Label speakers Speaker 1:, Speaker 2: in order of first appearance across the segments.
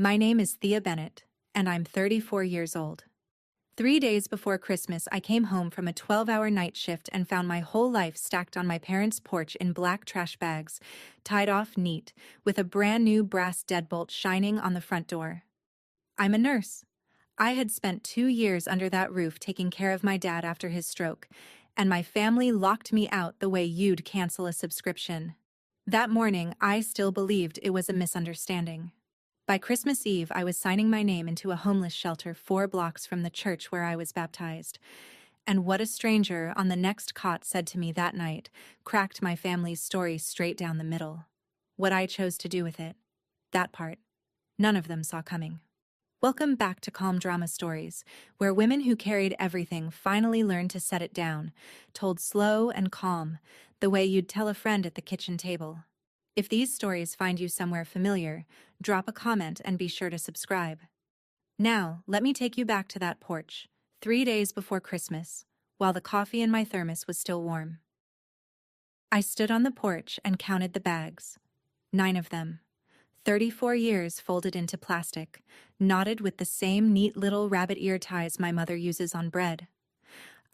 Speaker 1: My name is Thea Bennett, and I'm 34 years old. 3 days before Christmas, I came home from a 12-hour night shift and found my whole life stacked on my parents' porch in black trash bags, tied off neat, with a brand new brass deadbolt shining on the front door. I'm a nurse. I had spent 2 years under that roof taking care of my dad after his stroke, and my family locked me out the way you'd cancel a subscription. That morning, I still believed it was a misunderstanding. By Christmas Eve, I was signing my name into a homeless shelter 4 blocks from the church where I was baptized. And what a stranger on the next cot said to me that night cracked my family's story straight down the middle. What I chose to do with it, that part, none of them saw coming. Welcome back to Calm Drama Stories, where women who carried everything finally learned to set it down, told slow and calm, the way you'd tell a friend at the kitchen table. If these stories find you somewhere familiar, drop a comment and be sure to subscribe. Now, let me take you back to that porch, 3 days before Christmas, while the coffee in my thermos was still warm. I stood on the porch and counted the bags. 9 of them. 34 years folded into plastic, knotted with the same neat little rabbit ear ties my mother uses on bread.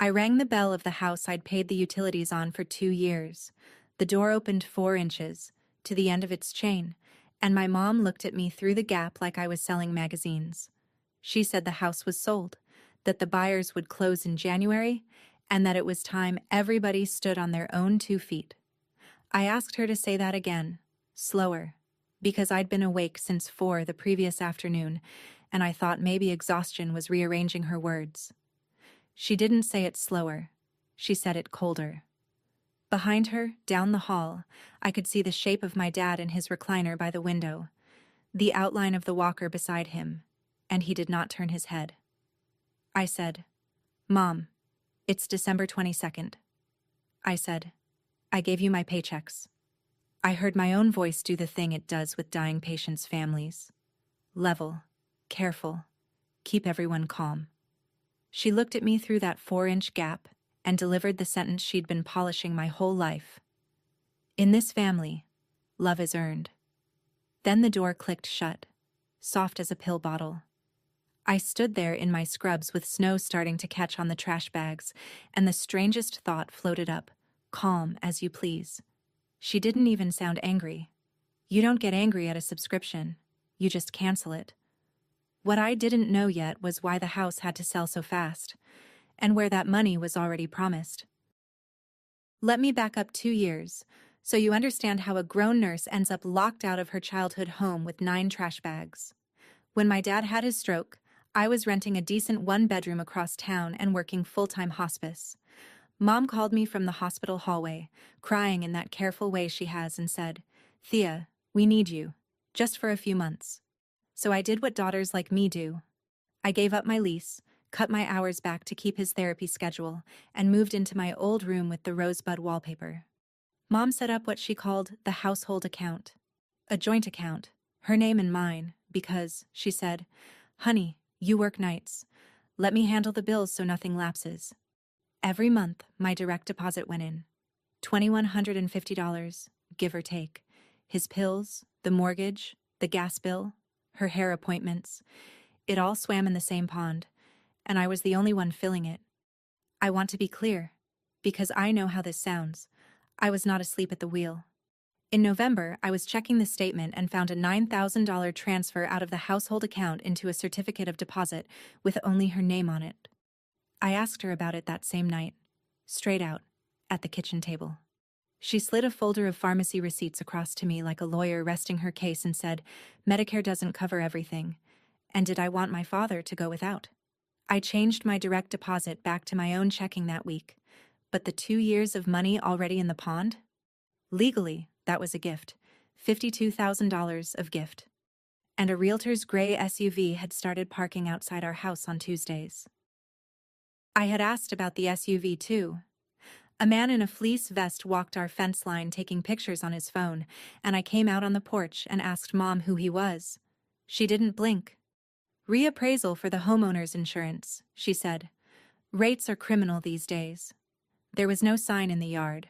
Speaker 1: I rang the bell of the house I'd paid the utilities on for 2 years. The door opened 4 inches, to the end of its chain, and my mom looked at me through the gap like I was selling magazines. She said the house was sold, that the buyers would close in January, and that it was time everybody stood on their own 2 feet. I asked her to say that again, slower, because I'd been awake since 4 the previous afternoon, and I thought maybe exhaustion was rearranging her words. She didn't say it slower. She said it colder. Behind her, down the hall, I could see the shape of my dad in his recliner by the window, the outline of the walker beside him, and he did not turn his head. I said, "Mom, it's December 22nd. I said, "I gave you my paychecks." I heard my own voice do the thing it does with dying patients' families. Level, careful, keep everyone calm. She looked at me through that 4-inch gap and delivered the sentence she'd been polishing my whole life. In this family, love is earned. Then the door clicked shut, soft as a pill bottle. I stood there in my scrubs with snow starting to catch on the trash bags, and the strangest thought floated up, calm as you please. She didn't even sound angry. You don't get angry at a subscription. You just cancel it. What I didn't know yet was why the house had to sell so fast, and where that money was already promised. Let me back up 2 years, so you understand how a grown nurse ends up locked out of her childhood home with 9 trash bags. When my dad had his stroke, I was renting a decent 1-bedroom across town and working full-time hospice. Mom called me from the hospital hallway, crying in that careful way she has, and said, "Thea, we need you, just for a few months." So I did what daughters like me do. I gave up my lease, cut my hours back to keep his therapy schedule, and moved into my old room with the rosebud wallpaper. Mom set up what she called the household account, a joint account, her name and mine, because, she said, "Honey, you work nights. Let me handle the bills so nothing lapses." Every month, my direct deposit went in. $2,150, give or take. His pills, the mortgage, the gas bill, her hair appointments. It all swam in the same pond, and I was the only one filling it. I want to be clear, because I know how this sounds. I was not asleep at the wheel. In November, I was checking the statement and found a $9,000 transfer out of the household account into a certificate of deposit with only her name on it. I asked her about it that same night, straight out, at the kitchen table. She slid a folder of pharmacy receipts across to me like a lawyer resting her case and said, "Medicare doesn't cover everything, and did I want my father to go without?" I changed my direct deposit back to my own checking that week, but the 2 years of money already in the pond? Legally, that was a gift, $52,000 of gift. And a realtor's gray SUV had started parking outside our house on Tuesdays. I had asked about the SUV too. A man in a fleece vest walked our fence line taking pictures on his phone, and I came out on the porch and asked Mom who he was. She didn't blink. "Reappraisal for the homeowner's insurance," she said. "Rates are criminal these days." There was no sign in the yard.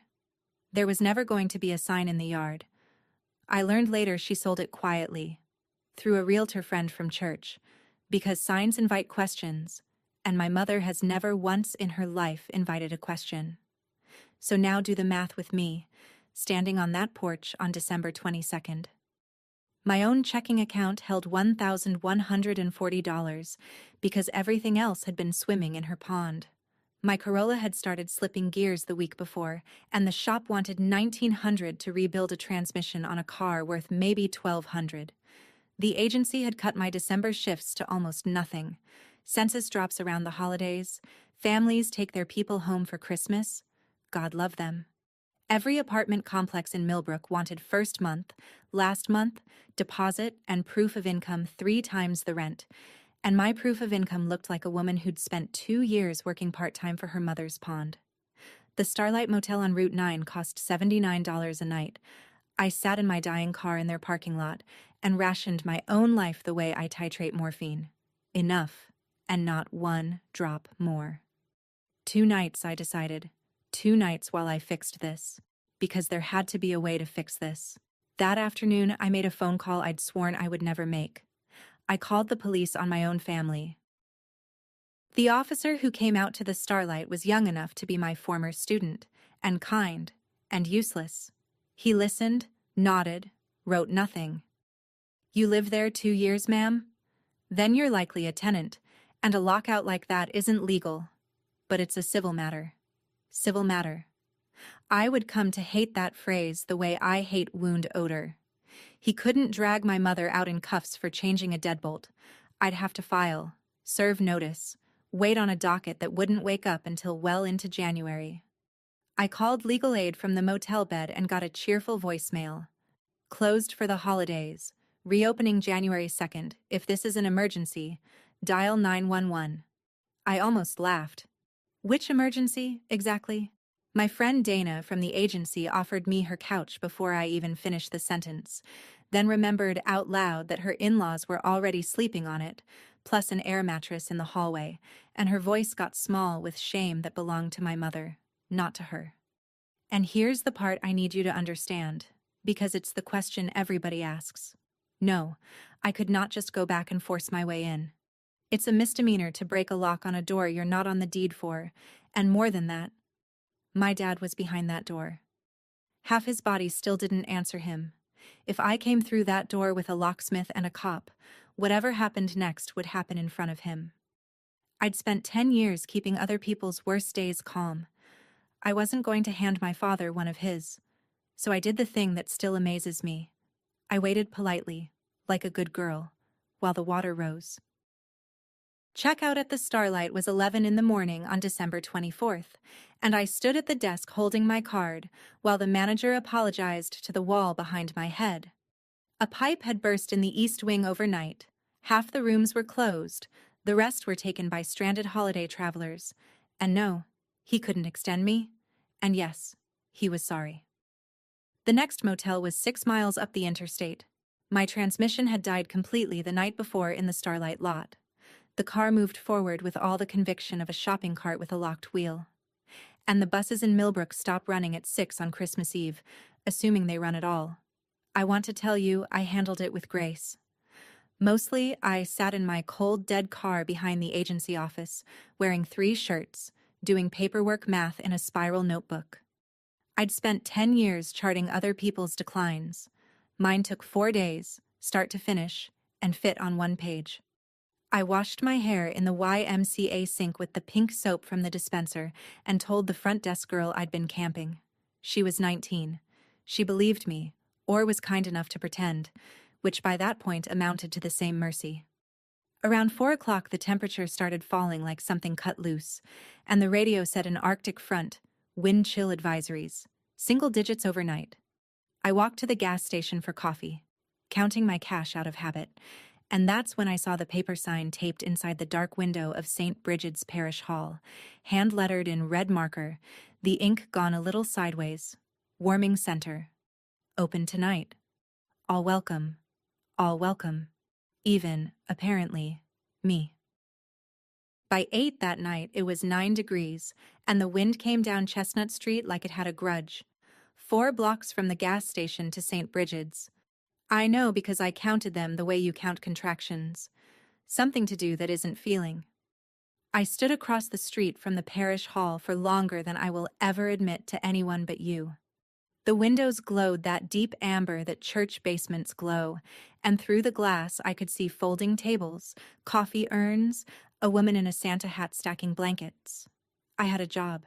Speaker 1: There was never going to be a sign in the yard. I learned later she sold it quietly. through a realtor friend from church, because signs invite questions, and my mother has never once in her life invited a question. So now do the math with me, standing on that porch on December 22nd. My own checking account held $1,140 because everything else had been swimming in her pond. My Corolla had started slipping gears the week before, and the shop wanted $1,900 to rebuild a transmission on a car worth maybe $1,200. The agency had cut my December shifts to almost nothing. Census drops around the holidays. Families take their people home for Christmas. God love them. Every apartment complex in Millbrook wanted first month, last month, deposit, and proof of income 3 times the rent. And my proof of income looked like a woman who'd spent 2 years working part-time for her mother's pond. The Starlight Motel on Route 9 cost $79 a night. I sat in my dying car in their parking lot and rationed my own life the way I titrate morphine. Enough, and not one drop more. 2 nights, I decided. 2 nights while I fixed this, because there had to be a way to fix this. That afternoon, I made a phone call I'd sworn I would never make. I called the police on my own family. The officer who came out to the Starlight was young enough to be my former student, and kind, and useless. He listened, nodded, wrote nothing. You live there 2 years, ma'am? Then you're likely a tenant, and a lockout like that isn't legal. But it's a civil matter. Civil matter. I would come to hate that phrase the way I hate wound odor. He couldn't drag my mother out in cuffs for changing a deadbolt. I'd have to file, serve notice, wait on a docket that wouldn't wake up until well into January. I called legal aid from the motel bed and got a cheerful voicemail. Closed for the holidays. Reopening January 2nd. If this is an emergency, dial 911. I almost laughed. Which emergency, exactly? My friend Dana from the agency offered me her couch before I even finished the sentence, then remembered out loud that her in-laws were already sleeping on it, plus an air mattress in the hallway, and her voice got small with shame that belonged to my mother, not to her. And here's the part I need you to understand, because it's the question everybody asks. No, I could not just go back and force my way in. It's a misdemeanor to break a lock on a door you're not on the deed for, and more than that, my dad was behind that door. Half his body still didn't answer him. If I came through that door with a locksmith and a cop, whatever happened next would happen in front of him. I'd spent 10 years keeping other people's worst days calm. I wasn't going to hand my father one of his, so I did the thing that still amazes me. I waited politely, like a good girl, while the water rose. Checkout at the Starlight was 11 in the morning on December 24th, and I stood at the desk holding my card while the manager apologized to the wall behind my head. A pipe had burst in the east wing overnight. Half the rooms were closed, the rest were taken by stranded holiday travelers. And no, he couldn't extend me. And yes, he was sorry. The next motel was 6 miles up the interstate. My transmission had died completely the night before in the Starlight lot. The car moved forward with all the conviction of a shopping cart with a locked wheel. And the buses in Millbrook stop running at 6 on Christmas Eve, assuming they run at all. I want to tell you I handled it with grace. Mostly, I sat in my cold, dead car behind the agency office, wearing 3 shirts, doing paperwork math in a spiral notebook. I'd spent 10 years charting other people's declines. Mine took 4 days, start to finish, and fit on 1 page. I washed my hair in the YMCA sink with the pink soap from the dispenser and told the front desk girl I'd been camping. She was 19. She believed me, or was kind enough to pretend, which by that point amounted to the same mercy. Around 4 o'clock the temperature started falling like something cut loose, and the radio said an Arctic front, wind chill advisories, single digits overnight. I walked to the gas station for coffee, counting my cash out of habit, and that's when I saw the paper sign taped inside the dark window of St. Brigid's Parish Hall, hand-lettered in red marker, the ink gone a little sideways. Warming center. Open tonight. All welcome. All welcome. Even, apparently, me. By 8 that night, it was 9 degrees, and the wind came down Chestnut Street like it had a grudge. 4 blocks from the gas station to St. Brigid's. I know because I counted them the way you count contractions. Something to do that isn't feeling. I stood across the street from the parish hall for longer than I will ever admit to anyone but you. The windows glowed that deep amber that church basements glow, and through the glass I could see folding tables, coffee urns, a woman in a Santa hat stacking blankets. I had a job.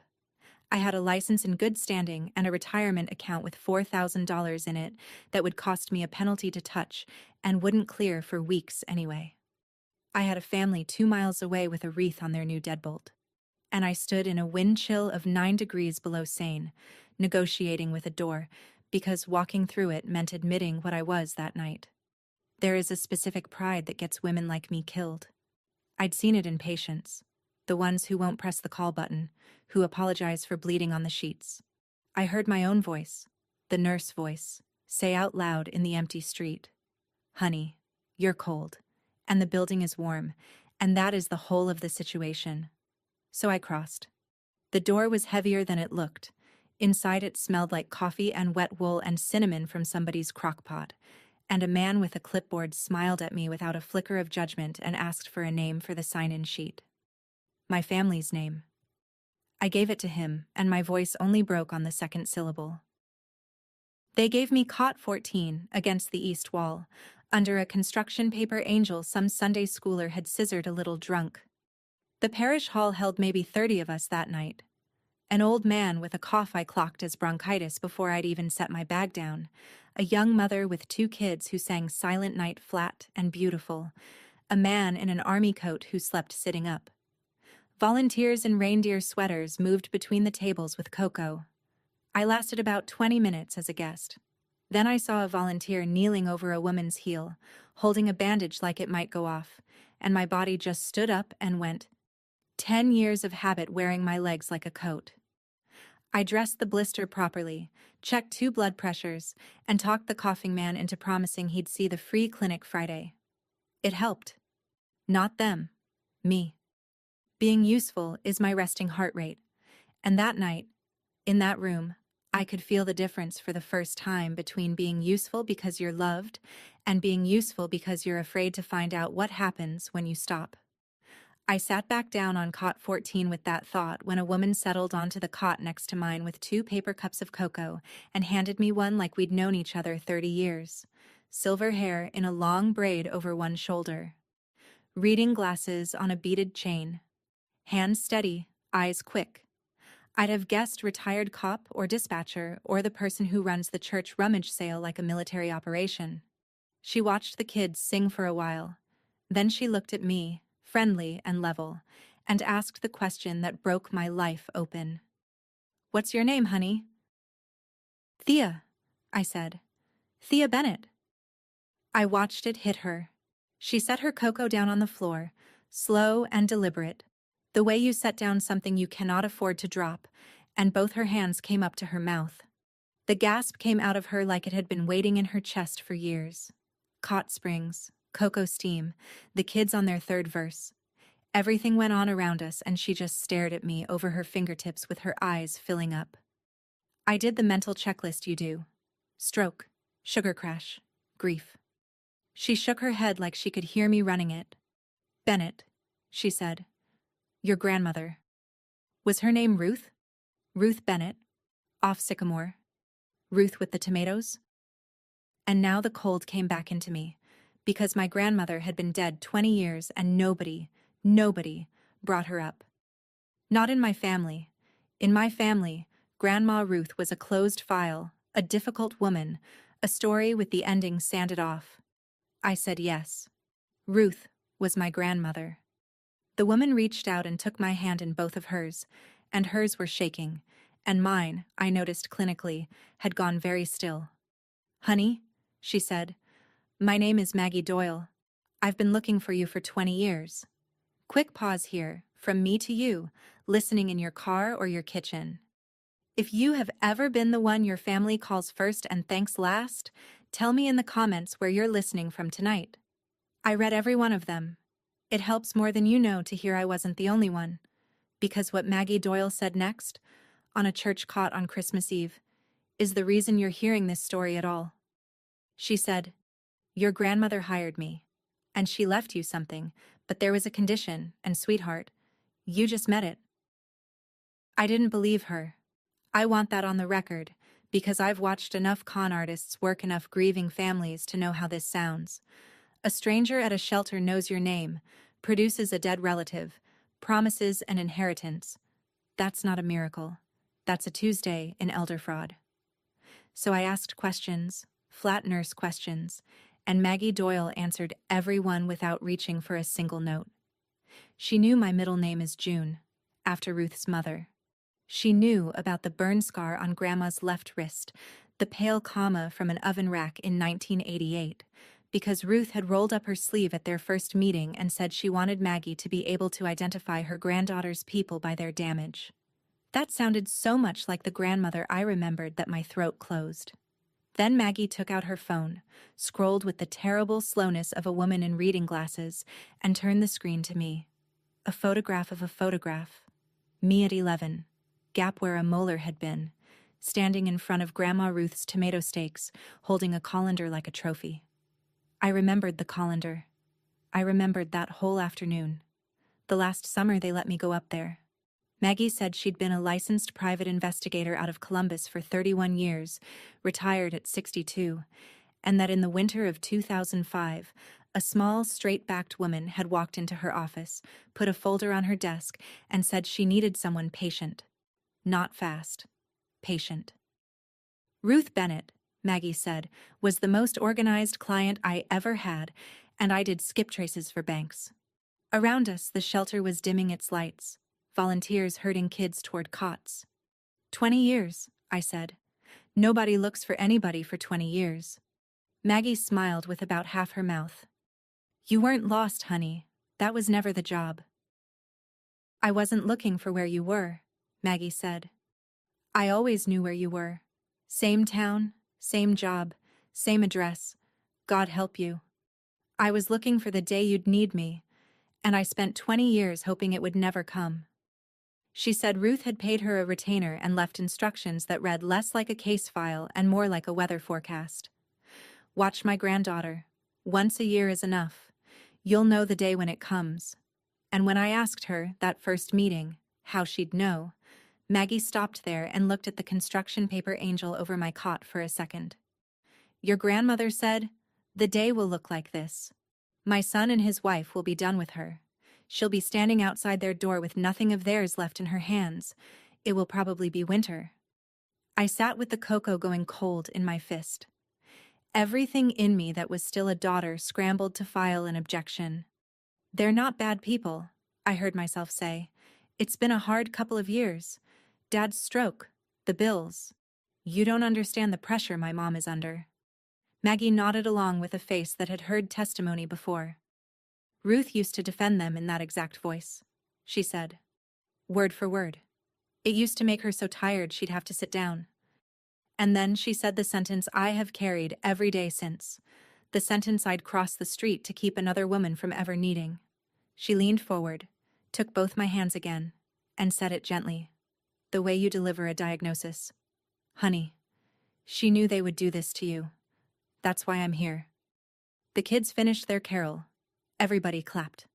Speaker 1: I had a license in good standing and a retirement account with $4,000 in it that would cost me a penalty to touch and wouldn't clear for weeks anyway. I had a family 2 miles away with a wreath on their new deadbolt. And I stood in a wind chill of 9 degrees below sane, negotiating with a door, because walking through it meant admitting what I was that night. There is a specific pride that gets women like me killed. I'd seen it in patients, the ones who won't press the call button, who apologize for bleeding on the sheets. I heard my own voice, the nurse voice, say out loud in the empty street, "Honey, you're cold, and the building is warm, and that is the whole of the situation." So I crossed. The door was heavier than it looked. Inside it smelled like coffee and wet wool and cinnamon from somebody's crock pot, and a man with a clipboard smiled at me without a flicker of judgment and asked for a name for the sign-in sheet. My family's name. I gave it to him, and my voice only broke on the second syllable. They gave me cot 14 against the east wall, under a construction paper angel some Sunday schooler had scissored a little drunk. The parish hall held maybe 30 of us that night. An old man with a cough I clocked as bronchitis before I'd even set my bag down, a young mother with 2 kids who sang Silent Night flat and beautiful, a man in an army coat who slept sitting up. Volunteers in reindeer sweaters moved between the tables with cocoa. I lasted about 20 minutes as a guest. Then I saw a volunteer kneeling over a woman's heel, holding a bandage like it might go off, and my body just stood up and went. 10 years of habit wearing my legs like a coat. I dressed the blister properly, checked 2 blood pressures, and talked the coughing man into promising he'd see the free clinic Friday. It helped. Not them. Me. Being useful is my resting heart rate. And that night, in that room, I could feel the difference for the first time between being useful because you're loved and being useful because you're afraid to find out what happens when you stop. I sat back down on cot 14 with that thought when a woman settled onto the cot next to mine with 2 paper cups of cocoa and handed me one like we'd known each other 30 years. Silver hair in a long braid over one shoulder. Reading glasses on a beaded chain. Hands steady, eyes quick. I'd have guessed retired cop or dispatcher or the person who runs the church rummage sale like a military operation. She watched the kids sing for a while. Then she looked at me, friendly and level, and asked the question that broke my life open. "What's your name, honey?" "Thea," I said. "Thea Bennett." I watched it hit her. She set her cocoa down on the floor, slow and deliberate, the way you set down something you cannot afford to drop, and both her hands came up to her mouth. The gasp came out of her like it had been waiting in her chest for years. Cot springs, cocoa steam, the kids on their 3rd verse. Everything went on around us, and she just stared at me over her fingertips with her eyes filling up. I did the mental checklist you do. Stroke, sugar crash, grief. She shook her head like she could hear me running it. "Bennett," she said. "Your grandmother. Was her name Ruth? Ruth Bennett, off Sycamore. Ruth with the tomatoes?" And now the cold came back into me, because my grandmother had been dead 20 years and nobody brought her up. Not in my family. In my family, Grandma Ruth was a closed file, a difficult woman, a story with the ending sanded off. I said yes. Ruth was my grandmother. The woman reached out and took my hand in both of hers, and hers were shaking, and mine, I noticed clinically, had gone very still. "Honey," she said, "my name is Maggie Doyle. I've been looking for you for 20 years. Quick pause here, from me to you, listening in your car or your kitchen. If you have ever been the one your family calls first and thanks last, tell me in the comments where you're listening from tonight." I read every one of them. It helps more than you know to hear I wasn't the only one, because what Maggie Doyle said next, on a church cot on Christmas Eve, is the reason you're hearing this story at all. She said, Your grandmother hired me. And she left you something, but there was a condition, and sweetheart, you just met it. I didn't believe her. I want that on the record, because I've watched enough con artists work enough grieving families to know how this sounds. A stranger at a shelter knows your name, produces a dead relative, promises an inheritance. That's not a miracle. That's a Tuesday in elder fraud. So I asked questions, flat nurse questions, and Maggie Doyle answered every one without reaching for a single note. She knew my middle name is June, after Ruth's mother. She knew about the burn scar on Grandma's left wrist, the pale comma from an oven rack in 1988, because Ruth had rolled up her sleeve at their first meeting and said she wanted Maggie to be able to identify her granddaughter's people by their damage. That sounded so much like the grandmother I remembered that my throat closed. Then Maggie took out her phone, scrolled with the terrible slowness of a woman in reading glasses, and turned the screen to me. A photograph of a photograph. Me at 11, gap where a molar had been, standing in front of Grandma Ruth's tomato steaks, holding a colander like a trophy. I remembered the colander. I remembered that whole afternoon. The last summer they let me go up there. Maggie said she'd been a licensed private investigator out of Columbus for 31 years, retired at 62, and that in the winter of 2005, a small, straight-backed woman had walked into her office, put a folder on her desk, and said she needed someone patient. Not fast. Patient. Ruth Bennett, Maggie said, was the most organized client I ever had, and I did skip traces for banks. Around us, the shelter was dimming its lights. Volunteers herding kids toward cots. 20 years, I said. Nobody looks for anybody for 20 years. Maggie smiled with about half her mouth. You weren't lost, honey. That was never the job. I wasn't looking for where you were, Maggie said. I always knew where you were. Same town, same job, same address. God help you. I was looking for the day you'd need me, and I spent 20 years hoping it would never come. She said Ruth had paid her a retainer and left instructions that read less like a case file and more like a weather forecast. Watch my granddaughter. Once a year is enough. You'll know the day when it comes. And when I asked her, that first meeting, how she'd know, Maggie stopped there and looked at the construction paper angel over my cot for a second. Your grandmother said, the day will look like this. My son and his wife will be done with her. She'll be standing outside their door with nothing of theirs left in her hands. It will probably be winter. I sat with the cocoa going cold in my fist. Everything in me that was still a daughter scrambled to file an objection. They're not bad people, I heard myself say. It's been a hard couple of years. Dad's stroke, the bills. You don't understand the pressure my mom is under. Maggie nodded along with a face that had heard testimony before. Ruth used to defend them in that exact voice, she said. Word for word. It used to make her so tired she'd have to sit down. And then she said the sentence I have carried every day since, the sentence I'd cross the street to keep another woman from ever needing. She leaned forward, took both my hands again, and said it gently, the way you deliver a diagnosis. Honey, she knew they would do this to you. That's why I'm here. The kids finished their carol. Everybody clapped.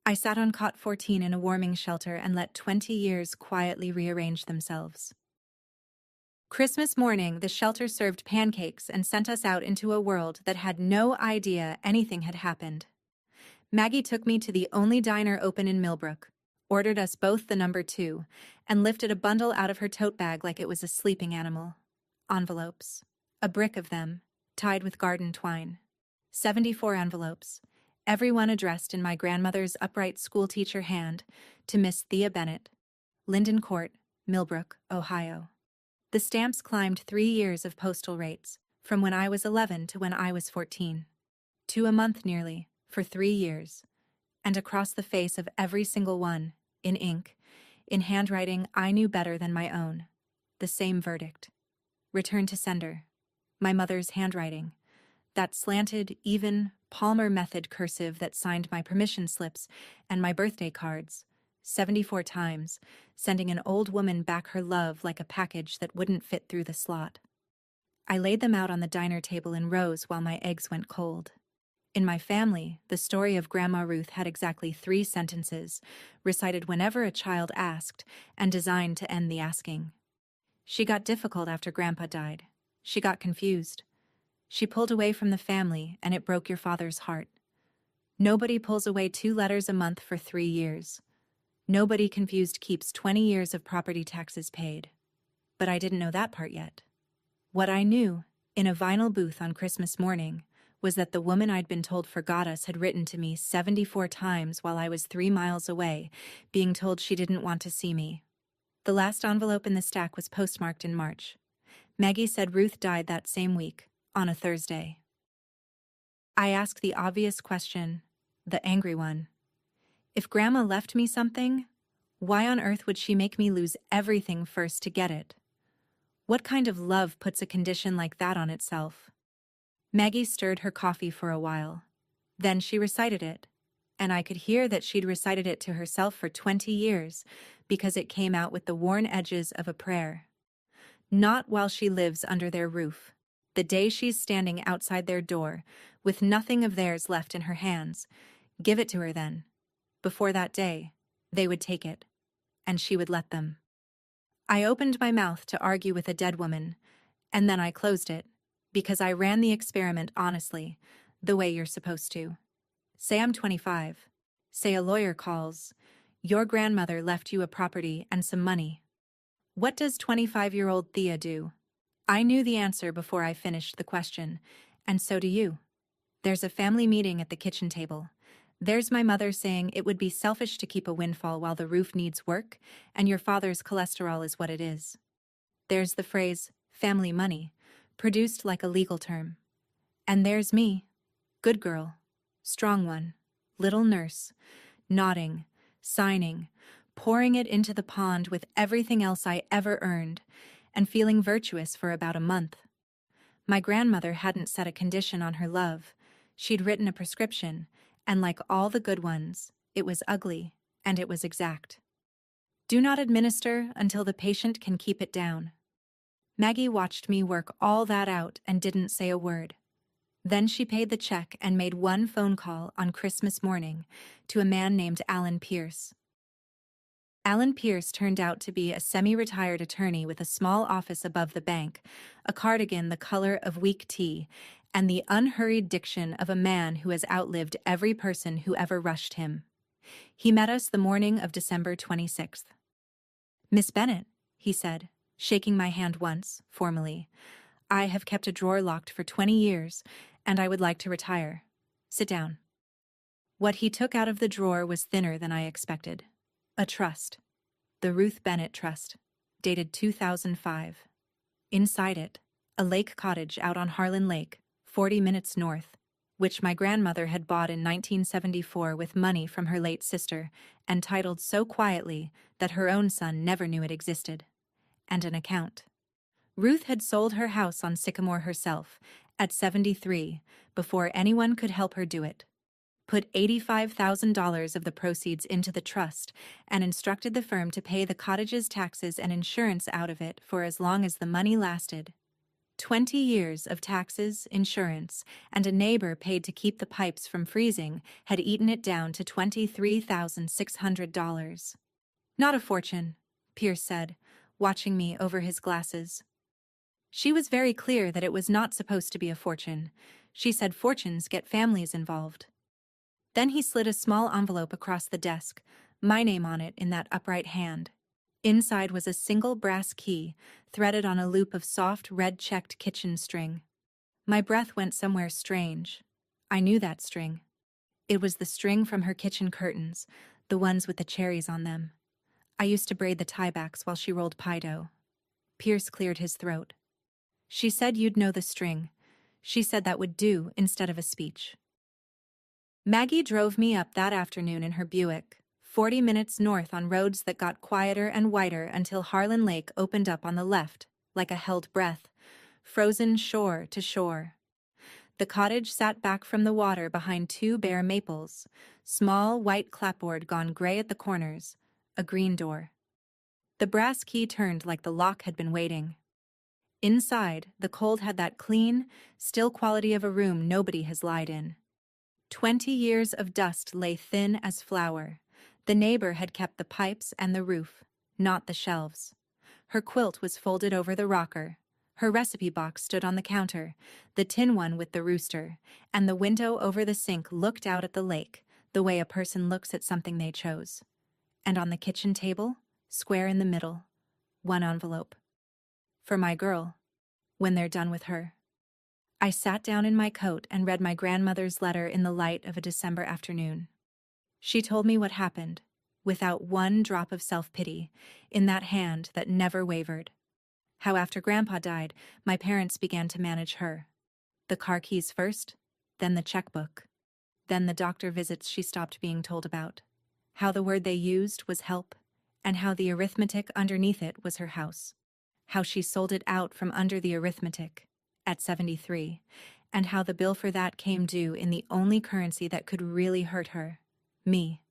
Speaker 1: I sat on cot 14 in a warming shelter and let 20 years quietly rearrange themselves. Christmas morning, the shelter served pancakes and sent us out into a world that had no idea anything had happened. Maggie took me to the only diner open in Millbrook, ordered us both the number 2, and lifted a bundle out of her tote bag like it was a sleeping animal. Envelopes. A brick of them, tied with garden twine. 74 envelopes. Everyone addressed in my grandmother's upright schoolteacher hand to Miss Thea Bennett, Linden Court, Millbrook, Ohio. The stamps climbed 3 years of postal rates, from when I was 11 to when I was 14. 2 a month nearly, for 3 years. And across the face of every single one, in ink, in handwriting I knew better than my own, the same verdict. Return to sender. My mother's handwriting. That slanted, even, Palmer method cursive that signed my permission slips and my birthday cards, 74 times, sending an old woman back her love like a package that wouldn't fit through the slot. I laid them out on the diner table in rows while my eggs went cold. In my family, the story of Grandma Ruth had exactly 3 sentences, recited whenever a child asked, and designed to end the asking. She got difficult after Grandpa died. She got confused. She pulled away from the family, and it broke your father's heart. Nobody pulls away 2 letters a month for 3 years. Nobody confused keeps 20 years of property taxes paid. But I didn't know that part yet. What I knew, in a vinyl booth on Christmas morning, was that the woman I'd been told forgot us had written to me 74 times while I was 3 miles away, being told she didn't want to see me. The last envelope in the stack was postmarked in March. Maggie said Ruth died that same week, on a Thursday. I asked the obvious question, the angry one. If Grandma left me something, why on earth would she make me lose everything first to get it? What kind of love puts a condition like that on itself? Maggie stirred her coffee for a while. Then she recited it, and I could hear that she'd recited it to herself for 20 years because it came out with the worn edges of a prayer. Not while she lives under their roof. The day she's standing outside their door, with nothing of theirs left in her hands, give it to her then. Before that day, they would take it, and she would let them. I opened my mouth to argue with a dead woman, and then I closed it, because I ran the experiment honestly, the way you're supposed to. Say I'm 25. Say a lawyer calls. Your grandmother left you a property and some money. What does 25-year-old Thea do? I knew the answer before I finished the question, and so do you. There's a family meeting at the kitchen table. There's my mother saying it would be selfish to keep a windfall while the roof needs work, and your father's cholesterol is what it is. There's the phrase, family money, produced like a legal term. And there's me, good girl, strong one, little nurse, nodding, signing, pouring it into the pond with everything else I ever earned, and feeling virtuous for about a month. My grandmother hadn't set a condition on her love. She'd written a prescription, and like all the good ones, it was ugly, and it was exact. Do not administer until the patient can keep it down. Maggie watched me work all that out and didn't say a word. Then she paid the check and made one phone call on Christmas morning to a man named Alan Pierce. Alan Pierce turned out to be a semi-retired attorney with a small office above the bank, a cardigan the color of weak tea, and the unhurried diction of a man who has outlived every person who ever rushed him. He met us the morning of December 26th. "Miss Bennet," he said, shaking my hand once, formally. "I have kept a drawer locked for 20 years, and I would like to retire. Sit down." What he took out of the drawer was thinner than I expected. A trust. The Ruth Bennett Trust, dated 2005. Inside it, a lake cottage out on Harlan Lake, 40 minutes north, which my grandmother had bought in 1974 with money from her late sister and titled so quietly that her own son never knew it existed. And an account. Ruth had sold her house on Sycamore herself, at 73, before anyone could help her do it. Put $85,000 of the proceeds into the trust and instructed the firm to pay the cottage's taxes and insurance out of it for as long as the money lasted. 20 years of taxes, insurance, and a neighbor paid to keep the pipes from freezing had eaten it down to $23,600. Not a fortune, Pierce said, watching me over his glasses. She was very clear that it was not supposed to be a fortune. She said fortunes get families involved. Then he slid a small envelope across the desk, my name on it in that upright hand. Inside was a single brass key, threaded on a loop of soft, red-checked kitchen string. My breath went somewhere strange. I knew that string. It was the string from her kitchen curtains, the ones with the cherries on them. I used to braid the tiebacks while she rolled pie dough. Pierce cleared his throat. "She said you'd know the string. She said that would do instead of a speech." Maggie drove me up that afternoon in her Buick, 40 minutes north on roads that got quieter and whiter until Harlan Lake opened up on the left, like a held breath, frozen shore to shore. The cottage sat back from the water behind 2 bare maples, small white clapboard gone gray at the corners, a green door. The brass key turned like the lock had been waiting. Inside, the cold had that clean, still quality of a room nobody has lied in. 20 years of dust lay thin as flour. The neighbor had kept the pipes and the roof, not the shelves. Her quilt was folded over the rocker. Her recipe box stood on the counter, the tin one with the rooster, and the window over the sink looked out at the lake, the way a person looks at something they chose. And on the kitchen table, square in the middle, one envelope. For my girl, when they're done with her. I sat down in my coat and read my grandmother's letter in the light of a December afternoon. She told me what happened, without one drop of self-pity, in that hand that never wavered. How after Grandpa died, my parents began to manage her. The car keys first, then the checkbook, then the doctor visits she stopped being told about. How the word they used was help, and how the arithmetic underneath it was her house. How she sold it out from under the arithmetic, at 73, and how the bill for that came due in the only currency that could really hurt her, me.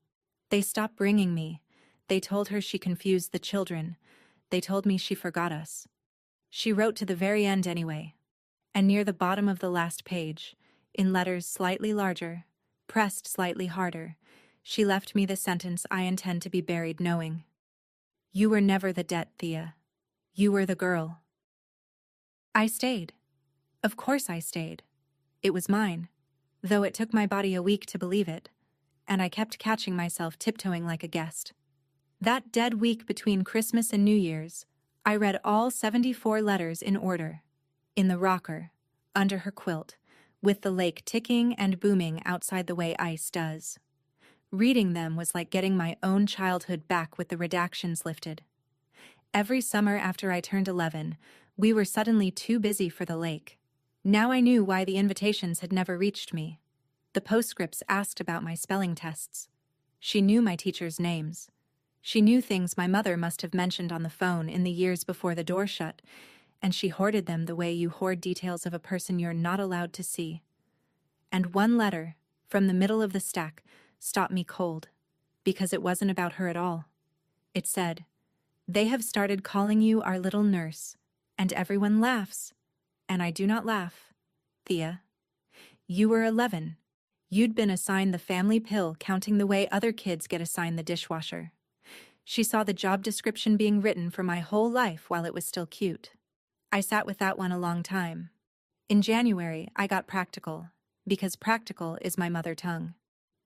Speaker 1: They stopped bringing me. They told her she confused the children. They told me she forgot us. She wrote to the very end anyway. And near the bottom of the last page, in letters slightly larger, pressed slightly harder, she left me the sentence I intend to be buried knowing. You were never the debt, Thea. You were the girl. I stayed. Of course I stayed. It was mine, though it took my body a week to believe it, and I kept catching myself tiptoeing like a guest. That dead week between Christmas and New Year's, I read all 74 letters in order, in the rocker, under her quilt, with the lake ticking and booming outside the way ice does. Reading them was like getting my own childhood back with the redactions lifted. Every summer after I turned 11, we were suddenly too busy for the lake. Now I knew why the invitations had never reached me. The postscripts asked about my spelling tests. She knew my teachers' names. She knew things my mother must have mentioned on the phone in the years before the door shut, and she hoarded them the way you hoard details of a person you're not allowed to see. And one letter, from the middle of the stack, stopped me cold, because it wasn't about her at all. It said, "They have started calling you our little nurse, and everyone laughs. And I do not laugh, Thea. You were 11. You'd been assigned the family pill, counting the way other kids get assigned the dishwasher." She saw the job description being written for my whole life while it was still cute. I sat with that one a long time. In January, I got practical, because practical is my mother tongue.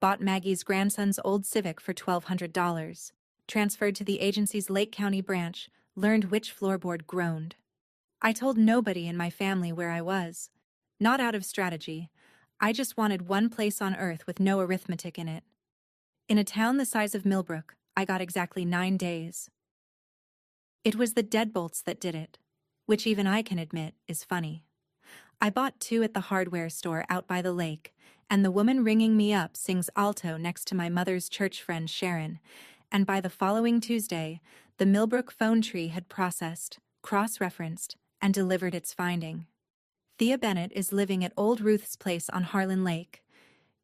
Speaker 1: Bought Maggie's grandson's old Civic for $1,200, transferred to the agency's Lake County branch, learned which floorboard groaned. I told nobody in my family where I was. Not out of strategy. I just wanted one place on earth with no arithmetic in it. In a town the size of Millbrook, I got exactly 9 days. It was the deadbolts that did it, which even I can admit is funny. I bought 2 at the hardware store out by the lake, and the woman ringing me up sings alto next to my mother's church friend Sharon, and by the following Tuesday, the Millbrook phone tree had processed, cross-referenced, and delivered its finding. Thea Bennett is living at Old Ruth's place on Harlan Lake.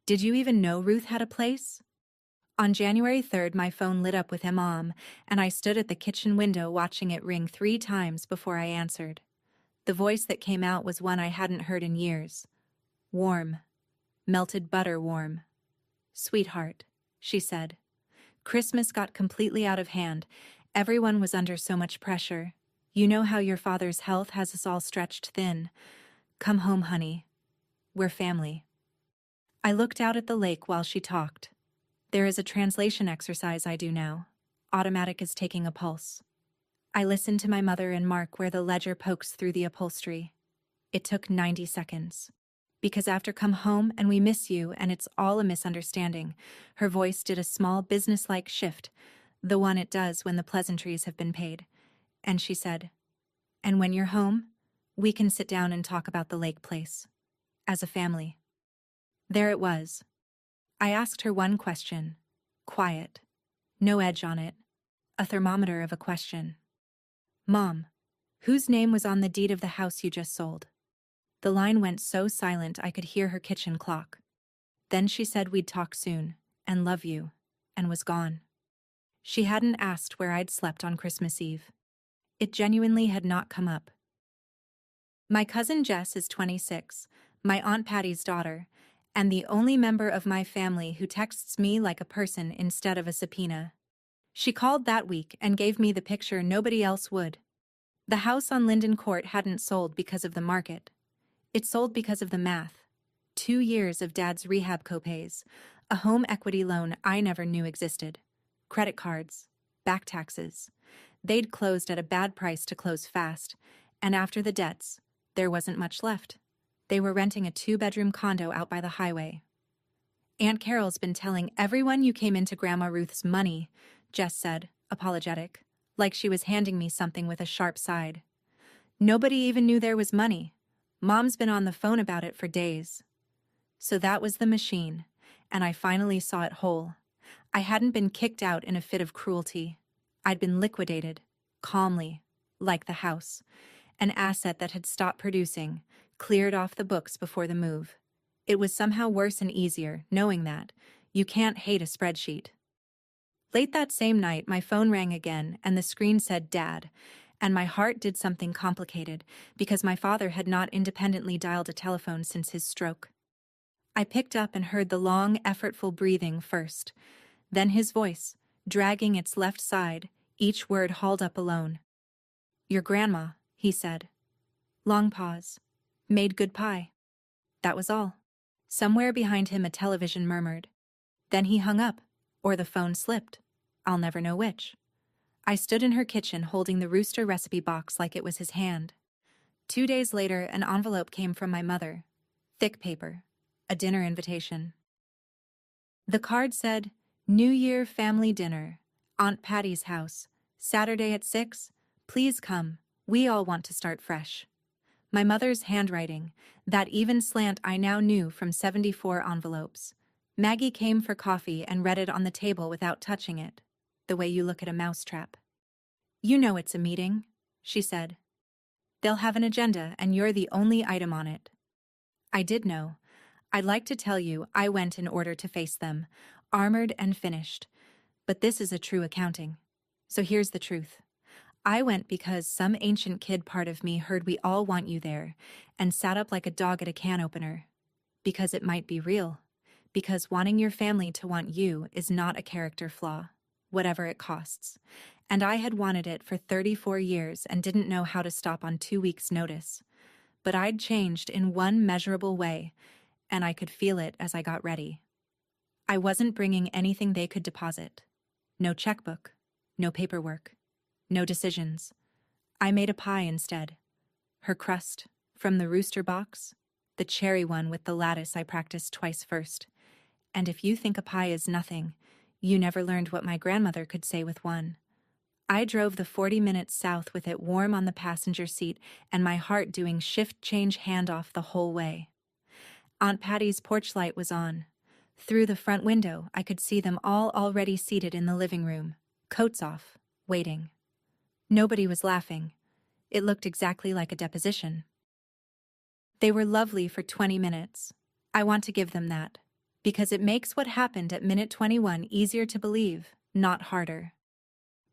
Speaker 1: Did you even know Ruth had a place? On January 3rd, my phone lit up with Imam, and I stood at the kitchen window watching it ring 3 times before I answered. The voice that came out was one I hadn't heard in years. Warm. Melted butter warm. "Sweetheart," she said. "Christmas got completely out of hand. Everyone was under so much pressure. You know how your father's health has us all stretched thin. Come home, honey. We're family." I looked out at the lake while she talked. There is a translation exercise I do now. Automatic is taking a pulse. I listened to my mother and Mark where the ledger pokes through the upholstery. It took 90 seconds. Because after "come home and we miss you and it's all a misunderstanding," her voice did a small businesslike shift, the one it does when the pleasantries have been paid. And she said, "And when you're home, we can sit down and talk about the lake place. As a family." There it was. I asked her one question. Quiet. No edge on it. A thermometer of a question. "Mom, whose name was on the deed of the house you just sold?" The line went so silent I could hear her kitchen clock. Then she said we'd talk soon, and love you, and was gone. She hadn't asked where I'd slept on Christmas Eve. It genuinely had not come up. My cousin Jess is 26, my Aunt Patty's daughter, and the only member of my family who texts me like a person instead of a subpoena. She called that week and gave me the picture nobody else would. The house on Linden Court hadn't sold because of the market. It sold because of the math. 2 years of Dad's rehab copays, a home equity loan I never knew existed, credit cards, back taxes. They'd closed at a bad price to close fast, and after the debts, there wasn't much left. They were renting a 2-bedroom condo out by the highway. Aunt Carol's been telling everyone you came into Grandma Ruth's money, Jess said, apologetic, like she was handing me something with a sharp side. Nobody even knew there was money. Mom's been on the phone about it for days. So that was the machine, and I finally saw it whole. I hadn't been kicked out in a fit of cruelty. I'd been liquidated, calmly, like the house, an asset that had stopped producing, cleared off the books before the move. It was somehow worse and easier, knowing that. You can't hate a spreadsheet. Late that same night, my phone rang again, and the screen said Dad, and my heart did something complicated, because my father had not independently dialed a telephone since his stroke. I picked up and heard the long, effortful breathing first, then his voice, dragging its left side, each word hauled up alone. "Your grandma," he said. Long pause. "Made good pie." That was all. Somewhere behind him a television murmured. Then he hung up, or the phone slipped. I'll never know which. I stood in her kitchen holding the rooster recipe box like it was his hand. 2 days later, an envelope came from my mother. Thick paper. A dinner invitation. The card said, "New Year family dinner. Aunt Patty's house. Saturday at 6. Please come. We all want to start fresh." My mother's handwriting, that even slant I now knew from 74 envelopes. Maggie came for coffee and read it on the table without touching it, the way you look at a mousetrap. "You know it's a meeting," she said. "They'll have an agenda and you're the only item on it." I did know. I'd like to tell you I went in order to face them, armored and finished. But this is a true accounting. So here's the truth. I went because some ancient kid part of me heard we all want you there, and sat up like a dog at a can opener. Because it might be real. Because wanting your family to want you is not a character flaw, whatever it costs. And I had wanted it for 34 years and didn't know how to stop on 2 weeks' notice. But I'd changed in one measurable way, and I could feel it as I got ready. I wasn't bringing anything they could deposit. No checkbook, no paperwork, no decisions. I made a pie instead. Her crust, from the rooster box, the cherry one with the lattice I practiced twice first. And if you think a pie is nothing, you never learned what my grandmother could say with one. I drove the 40 minutes south with it warm on the passenger seat and my heart doing shift change handoff the whole way. Aunt Patty's porch light was on. Through the front window, I could see them all already seated in the living room, coats off, waiting. Nobody was laughing. It looked exactly like a deposition. They were lovely for 20 minutes. I want to give them that, because it makes what happened at minute 21 easier to believe, not harder.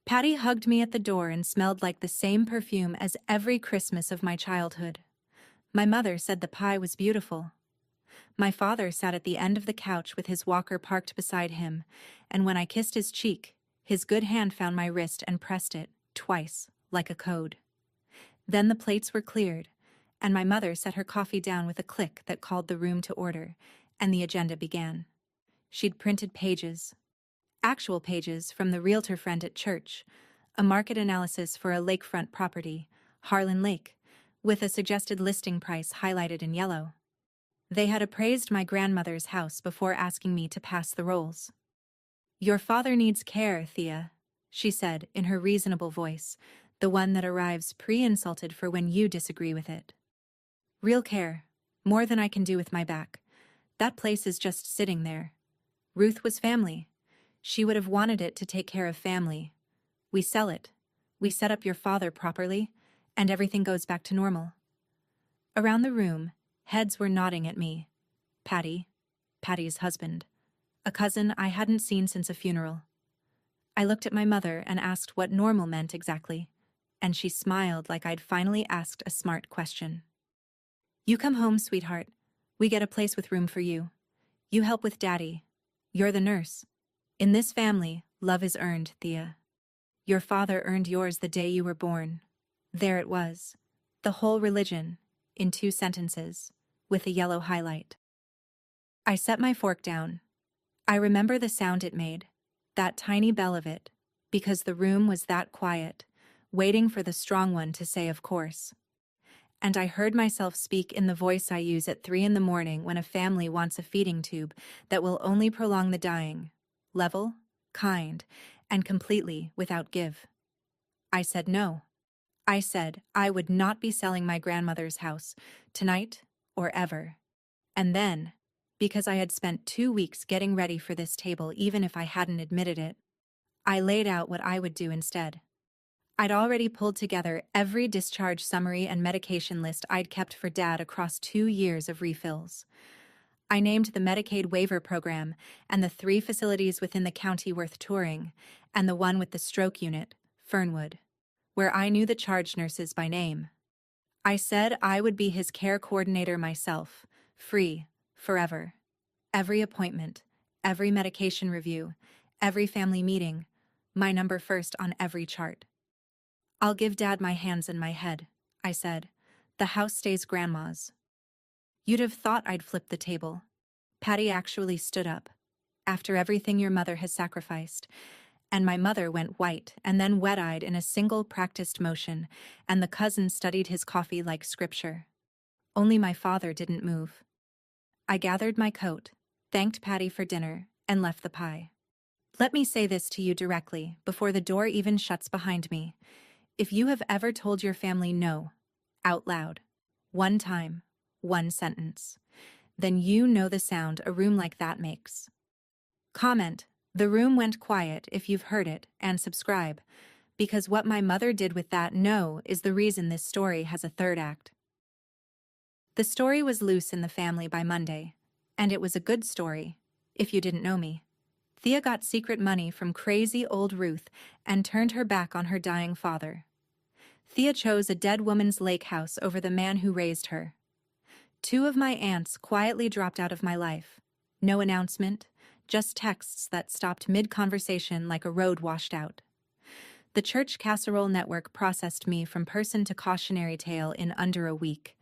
Speaker 1: Patty hugged me at the door and smelled like the same perfume as every Christmas of my childhood. My mother said the pie was beautiful. My father sat at the end of the couch with his walker parked beside him, and when I kissed his cheek, his good hand found my wrist and pressed it, twice, like a code. Then the plates were cleared, and my mother set her coffee down with a click that called the room to order, and the agenda began. She'd printed pages, actual pages from the realtor friend at church, a market analysis for a lakefront property, Harlan Lake, with a suggested listing price highlighted in yellow. They had appraised my grandmother's house before asking me to pass the rolls. "Your father needs care, Thea," she said in her reasonable voice, the one that arrives pre-insulted for when you disagree with it. "Real care, more than I can do with my back. That place is just sitting there. Ruth was family. She would have wanted it to take care of family. We sell it. We set up your father properly, and everything goes back to normal." Around the room, heads were nodding at me. Patty's husband, a cousin I hadn't seen since a funeral. I looked at my mother and asked what normal meant exactly, and she smiled like I'd finally asked a smart question. "You come home, sweetheart. We get a place with room for you. You help with Daddy. You're the nurse. In this family, love is earned, Thea. Your father earned yours the day you were born. There it was. The whole religion, in 2 sentences, with a yellow highlight. I set my fork down. I remember the sound it made, that tiny bell of it, because the room was that quiet, waiting for the strong one to say of course. And I heard myself speak in the voice I use at 3 in the morning when a family wants a feeding tube that will only prolong the dying, level, kind, and completely without give. I said no. I said I would not be selling my grandmother's house, tonight or ever. And then, because I had spent 2 weeks getting ready for this table even if I hadn't admitted it, I laid out what I would do instead. I'd already pulled together every discharge summary and medication list I'd kept for Dad across 2 years of refills. I named the Medicaid waiver program and the 3 facilities within the county worth touring, and the one with the stroke unit, Fernwood, where I knew the charge nurses by name. I said I would be his care coordinator myself, free, forever. Every appointment, every medication review, every family meeting, my number first on every chart. I'll give Dad my hands and my head, I said. The house stays Grandma's. You'd have thought I'd flipped the table. Patty actually stood up. After everything your mother has sacrificed. And my mother went white and then wet-eyed in a single practiced motion, and the cousin studied his coffee like scripture. Only my father didn't move. I gathered my coat, thanked Patty for dinner, and left the pie. Let me say this to you directly, before the door even shuts behind me. If you have ever told your family no, out loud, 1 time, 1 sentence, then you know the sound a room like that makes. Comment, "The room went quiet," if you've heard it, and subscribe, because what my mother did with that no is the reason this story has a 3rd act. The story was loose in the family by Monday, and it was a good story, if you didn't know me. Thea got secret money from crazy old Ruth and turned her back on her dying father. Thea chose a dead woman's lake house over the man who raised her. 2 of my aunts quietly dropped out of my life. No announcement, just texts that stopped mid-conversation like a road washed out. The church casserole network processed me from person to cautionary tale in under a week.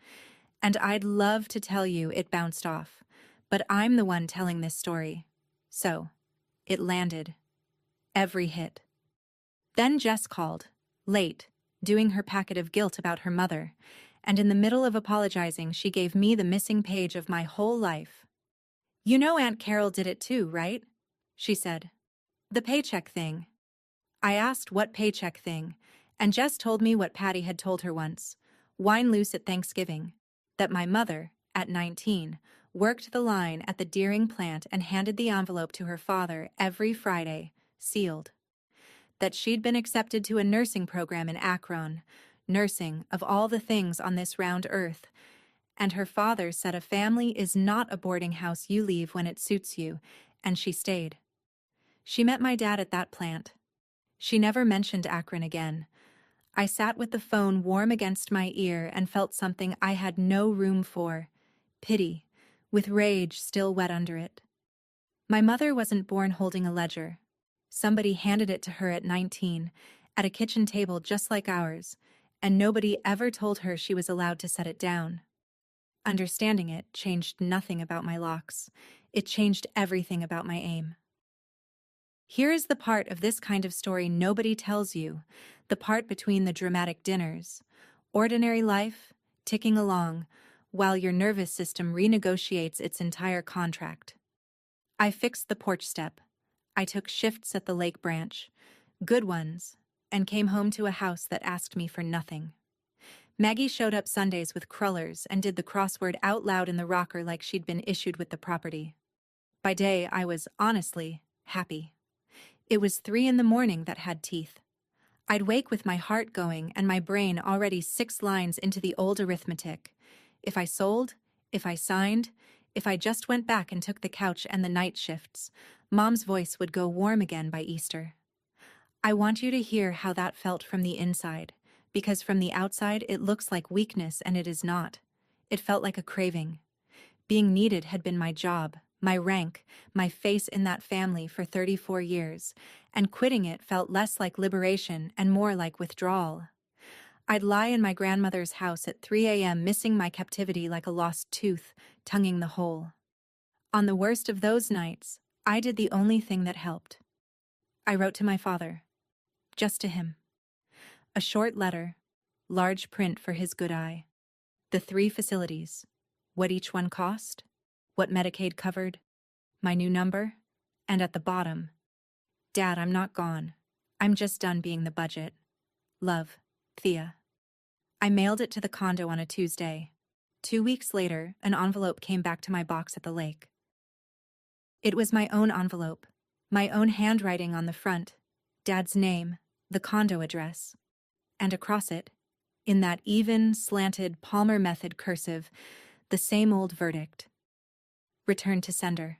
Speaker 1: And I'd love to tell you it bounced off, but I'm the one telling this story. So, it landed. Every hit. Then Jess called, late, doing her packet of guilt about her mother, and in the middle of apologizing she gave me the missing page of my whole life. "You know Aunt Carol did it too, right?" she said. "The paycheck thing." I asked what paycheck thing, and Jess told me what Patty had told her once, wine loose at Thanksgiving, that my mother, at 19, worked the line at the Deering plant and handed the envelope to her father every Friday, sealed. That she'd been accepted to a nursing program in Akron, nursing of all the things on this round earth, and her father said a family is not a boarding house you leave when it suits you, and she stayed. She met my dad at that plant. She never mentioned Akron again. I sat with the phone warm against my ear and felt something I had no room for, pity, with rage still wet under it. My mother wasn't born holding a ledger. Somebody handed it to her at 19, at a kitchen table just like ours, and nobody ever told her she was allowed to set it down. Understanding it changed nothing about my locks. It changed everything about my aim. Here is the part of this kind of story nobody tells you, the part between the dramatic dinners. Ordinary life, ticking along, while your nervous system renegotiates its entire contract. I fixed the porch step. I took shifts at the lake branch, good ones, and came home to a house that asked me for nothing. Maggie showed up Sundays with crullers and did the crossword out loud in the rocker like she'd been issued with the property. By day, I was, honestly, happy. It was 3 in the morning that had teeth. I'd wake with my heart going and my brain already 6 lines into the old arithmetic. If I sold, if I signed, if I just went back and took the couch and the night shifts, Mom's voice would go warm again by Easter. I want you to hear how that felt from the inside, because from the outside it looks like weakness and it is not. It felt like a craving. Being needed had been my job, my rank, my face in that family for 34 years, and quitting it felt less like liberation and more like withdrawal. I'd lie in my grandmother's house at 3 a.m. missing my captivity like a lost tooth, tonguing the hole. On the worst of those nights, I did the only thing that helped. I wrote to my father. Just to him. A short letter, large print for his good eye. The 3 facilities, what each one cost, what Medicaid covered, my new number, and at the bottom, Dad, I'm not gone. I'm just done being the budget. Love, Thea. I mailed it to the condo on a Tuesday. 2 weeks later, an envelope came back to my box at the lake. It was my own envelope, my own handwriting on the front, Dad's name, the condo address, and across it, in that even, slanted Palmer method cursive, the same old verdict. Return to sender.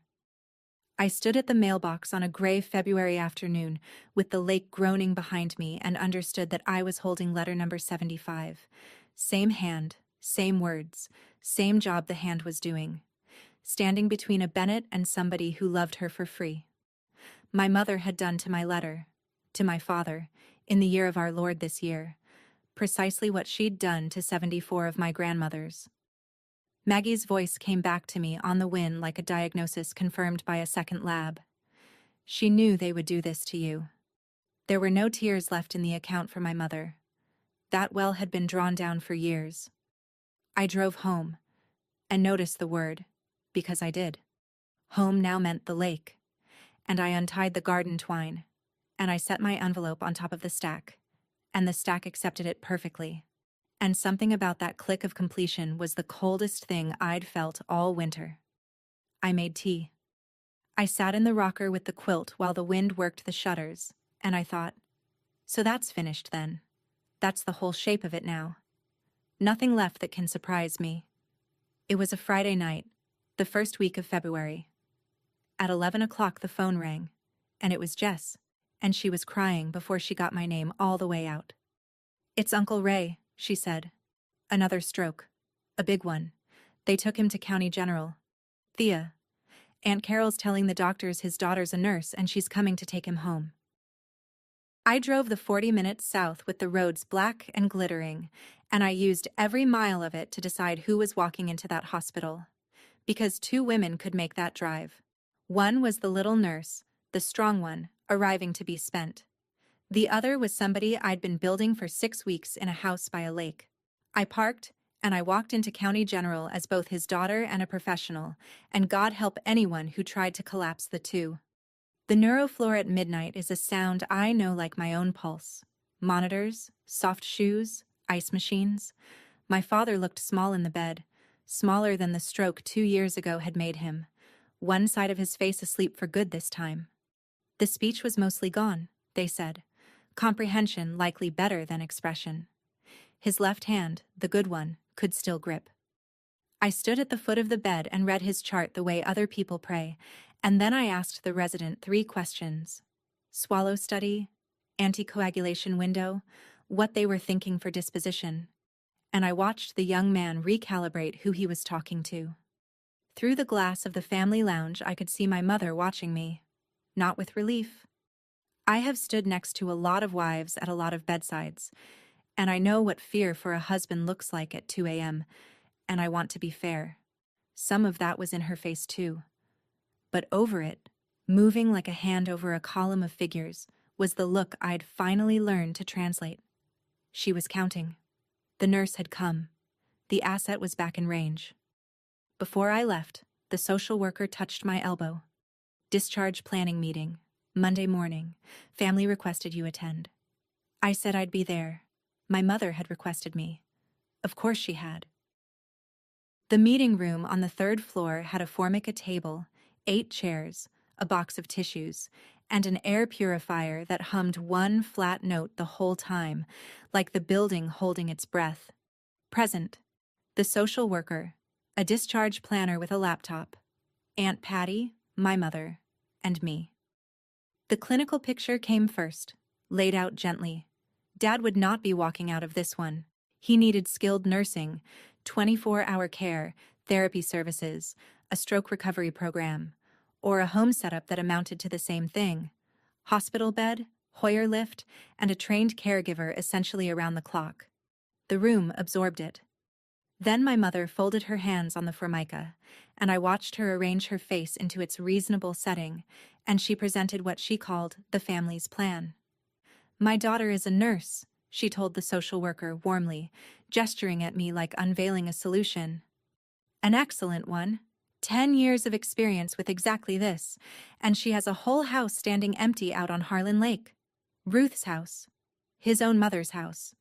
Speaker 1: I stood at the mailbox on a gray February afternoon with the lake groaning behind me and understood that I was holding letter number 75. Same hand, same words, same job the hand was doing. Standing between a Bennett and somebody who loved her for free. My mother had done to my letter, to my father, in the year of our Lord this year, precisely what she'd done to 74 of my grandmothers. Maggie's voice came back to me on the wind like a diagnosis confirmed by a second lab. She knew they would do this to you. There were no tears left in the account for my mother. That well had been drawn down for years. I drove home, and noticed the word, because I did. Home now meant the lake, and I untied the garden twine, and I set my envelope on top of the stack, and the stack accepted it perfectly. And something about that click of completion was the coldest thing I'd felt all winter. I made tea. I sat in the rocker with the quilt while the wind worked the shutters, and I thought, so that's finished then. That's the whole shape of it now. Nothing left that can surprise me. It was a Friday night, the first week of February. At 11 o'clock the phone rang, and it was Jess, and she was crying before she got my name all the way out. It's Uncle Ray, she said. Another stroke. A big one. They took him to County General. Thea. Aunt Carol's telling the doctors his daughter's a nurse and she's coming to take him home. I drove the 40 minutes south with the roads black and glittering, and I used every mile of it to decide who was walking into that hospital. Because 2 women could make that drive. One was the little nurse, the strong one, arriving to be spent. The other was somebody I'd been building for 6 weeks in a house by a lake. I parked, and I walked into County General as both his daughter and a professional, and God help anyone who tried to collapse the two. The neurofloor at midnight is a sound I know like my own pulse. Monitors, soft shoes, ice machines. My father looked small in the bed, smaller than the stroke 2 years ago had made him. One side of his face asleep for good this time. The speech was mostly gone, they said. Comprehension likely better than expression. His left hand, the good one, could still grip. I stood at the foot of the bed and read his chart the way other people pray, and then I asked the resident 3 questions. Swallow study, anticoagulation window, what they were thinking for disposition. And I watched the young man recalibrate who he was talking to. Through the glass of the family lounge I could see my mother watching me. Not with relief. I have stood next to a lot of wives at a lot of bedsides, and I know what fear for a husband looks like at 2 a.m., and I want to be fair. Some of that was in her face too. But over it, moving like a hand over a column of figures, was the look I'd finally learned to translate. She was counting. The nurse had come. The asset was back in range. Before I left, the social worker touched my elbow. Discharge planning meeting. Monday morning. Family requested you attend. I said I'd be there. My mother had requested me. Of course she had. The meeting room on the 3rd floor had a Formica table, 8 chairs, a box of tissues, and an air purifier that hummed one flat note the whole time, like the building holding its breath. Present. The social worker, a discharge planner with a laptop, Aunt Patty, my mother, and me. The clinical picture came first, laid out gently. Dad would not be walking out of this one. He needed skilled nursing, 24-hour care, therapy services, a stroke recovery program, or a home setup that amounted to the same thing: hospital bed, Hoyer lift, and a trained caregiver essentially around the clock. The room absorbed it. Then my mother folded her hands on the formica, and I watched her arrange her face into its reasonable setting, and she presented what she called the family's plan. "My daughter is a nurse," she told the social worker warmly, gesturing at me like unveiling a solution. "An excellent one. 10 years of experience with exactly this, and she has a whole house standing empty out on Harlan Lake. Ruth's house. His own mother's house.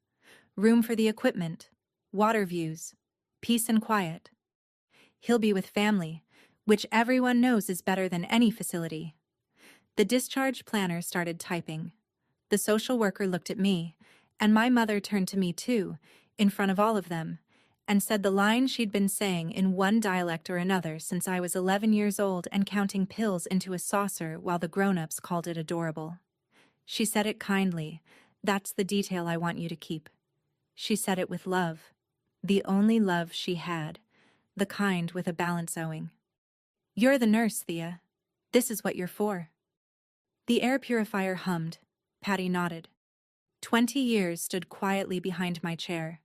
Speaker 1: Room for the equipment. Water views. Peace and quiet. He'll be with family, which everyone knows is better than any facility." The discharge planner started typing. The social worker looked at me, and my mother turned to me too, in front of all of them, and said the line she'd been saying in one dialect or another since I was 11 years old and counting pills into a saucer while the grown-ups called it adorable. She said it kindly. "That's the detail I want you to keep." She said it with love. The only love she had. The kind with a balance owing. "You're the nurse, Thea. This is what you're for." The air purifier hummed. Patty nodded. 20 years stood quietly behind my chair.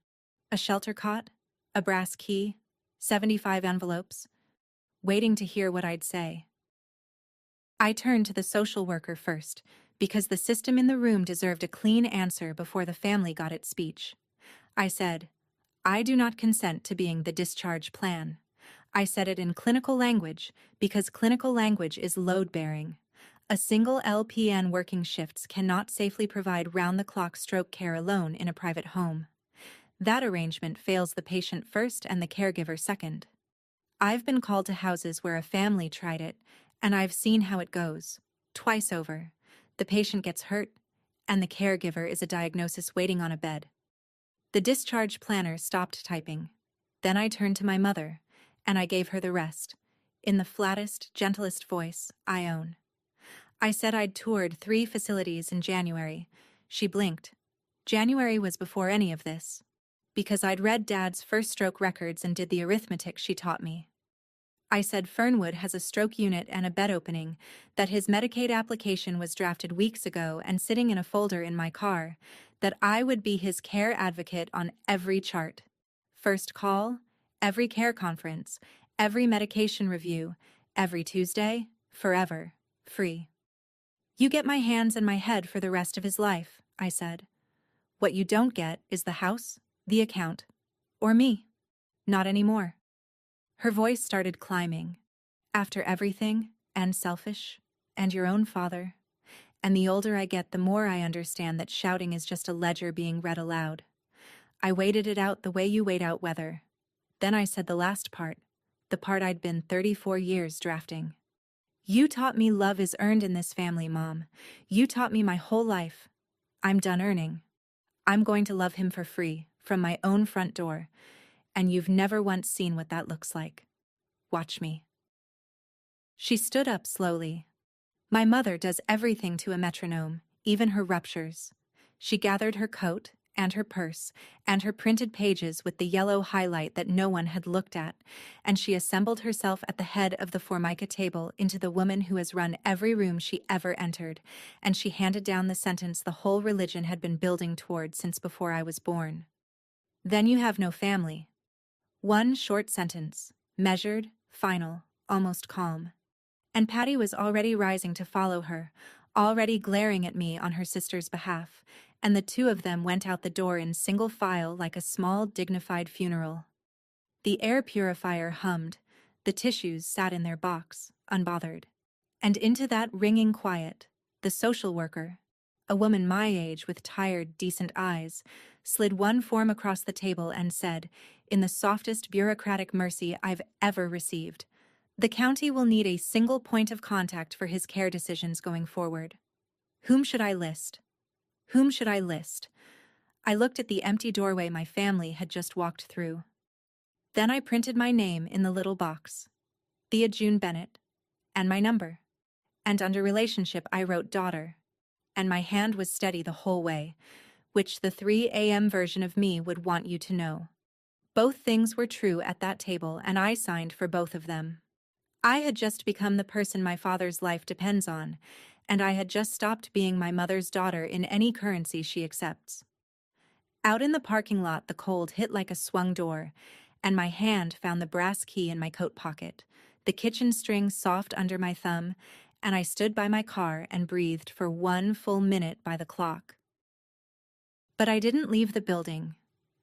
Speaker 1: A shelter cot, a brass key, 75 envelopes, waiting to hear what I'd say. I turned to the social worker first, because the system in the room deserved a clean answer before the family got its speech. I said, "I do not consent to being the discharge plan." I said it in clinical language, because clinical language is load-bearing. A single LPN working shifts cannot safely provide round-the-clock stroke care alone in a private home. That arrangement fails the patient first and the caregiver second. I've been called to houses where a family tried it, and I've seen how it goes. Twice over. The patient gets hurt, and the caregiver is a diagnosis waiting on a bed. The discharge planner stopped typing. Then I turned to my mother, and I gave her the rest, in the flattest, gentlest voice I own. I said I'd toured 3 facilities in January. She blinked. January was before any of this, because I'd read Dad's first stroke records and did the arithmetic she taught me. I said Fernwood has a stroke unit and a bed opening, that his Medicaid application was drafted weeks ago and sitting in a folder in my car, that I would be his care advocate on every chart. First call, every care conference, every medication review, every Tuesday, forever, free. "You get my hands and my head for the rest of his life," I said. "What you don't get is the house, the account, or me. Not anymore." Her voice started climbing. "After everything, and selfish, and your own father. And the older I get, the more I understand that shouting is just a ledger being read aloud. I waited it out the way you wait out weather." Then I said the last part, the part I'd been 34 years drafting. "You taught me love is earned in this family, Mom. You taught me my whole life. I'm done earning. I'm going to love him for free, from my own front door. And you've never once seen what that looks like. Watch me." She stood up slowly. My mother does everything to a metronome, even her ruptures. She gathered her coat and her purse and her printed pages with the yellow highlight that no one had looked at, and she assembled herself at the head of the formica table into the woman who has run every room she ever entered, and she handed down the sentence the whole religion had been building toward since before I was born. "Then you have no family." One short sentence, measured, final, almost calm. And Patty was already rising to follow her, already glaring at me on her sister's behalf, and the two of them went out the door in single file like a small, dignified funeral. The air purifier hummed, the tissues sat in their box, unbothered. And into that ringing quiet, the social worker, a woman my age with tired, decent eyes, slid one form across the table and said, in the softest bureaucratic mercy I've ever received, "The county will need a single point of contact for his care decisions going forward. Whom should I list? Whom should I list?" I looked at the empty doorway my family had just walked through. Then I printed my name in the little box, Thea June Bennett, and my number. And under relationship I wrote daughter, and my hand was steady the whole way, which the 3 a.m. version of me would want you to know. Both things were true at that table, and I signed for both of them. I had just become the person my father's life depends on, and I had just stopped being my mother's daughter in any currency she accepts. Out in the parking lot, the cold hit like a swung door, and my hand found the brass key in my coat pocket, the kitchen string soft under my thumb, and I stood by my car and breathed for 1 full minute by the clock. But I didn't leave the building.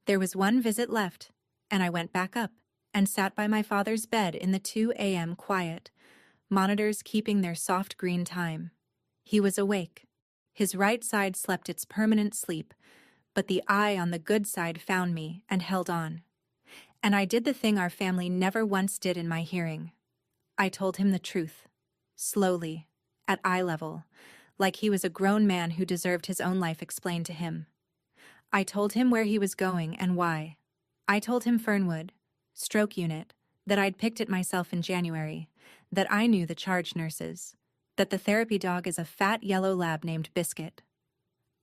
Speaker 1: There was one visit left, and I went back up and sat by my father's bed in the 2 a.m. quiet, monitors keeping their soft green time. He was awake. His right side slept its permanent sleep, but the eye on the good side found me and held on. And I did the thing our family never once did in my hearing. I told him the truth, slowly, at eye level, like he was a grown man who deserved his own life explained to him. I told him where he was going and why. I told him Fernwood, stroke unit, that I'd picked it myself in January, that I knew the charge nurses, that the therapy dog is a fat yellow lab named Biscuit.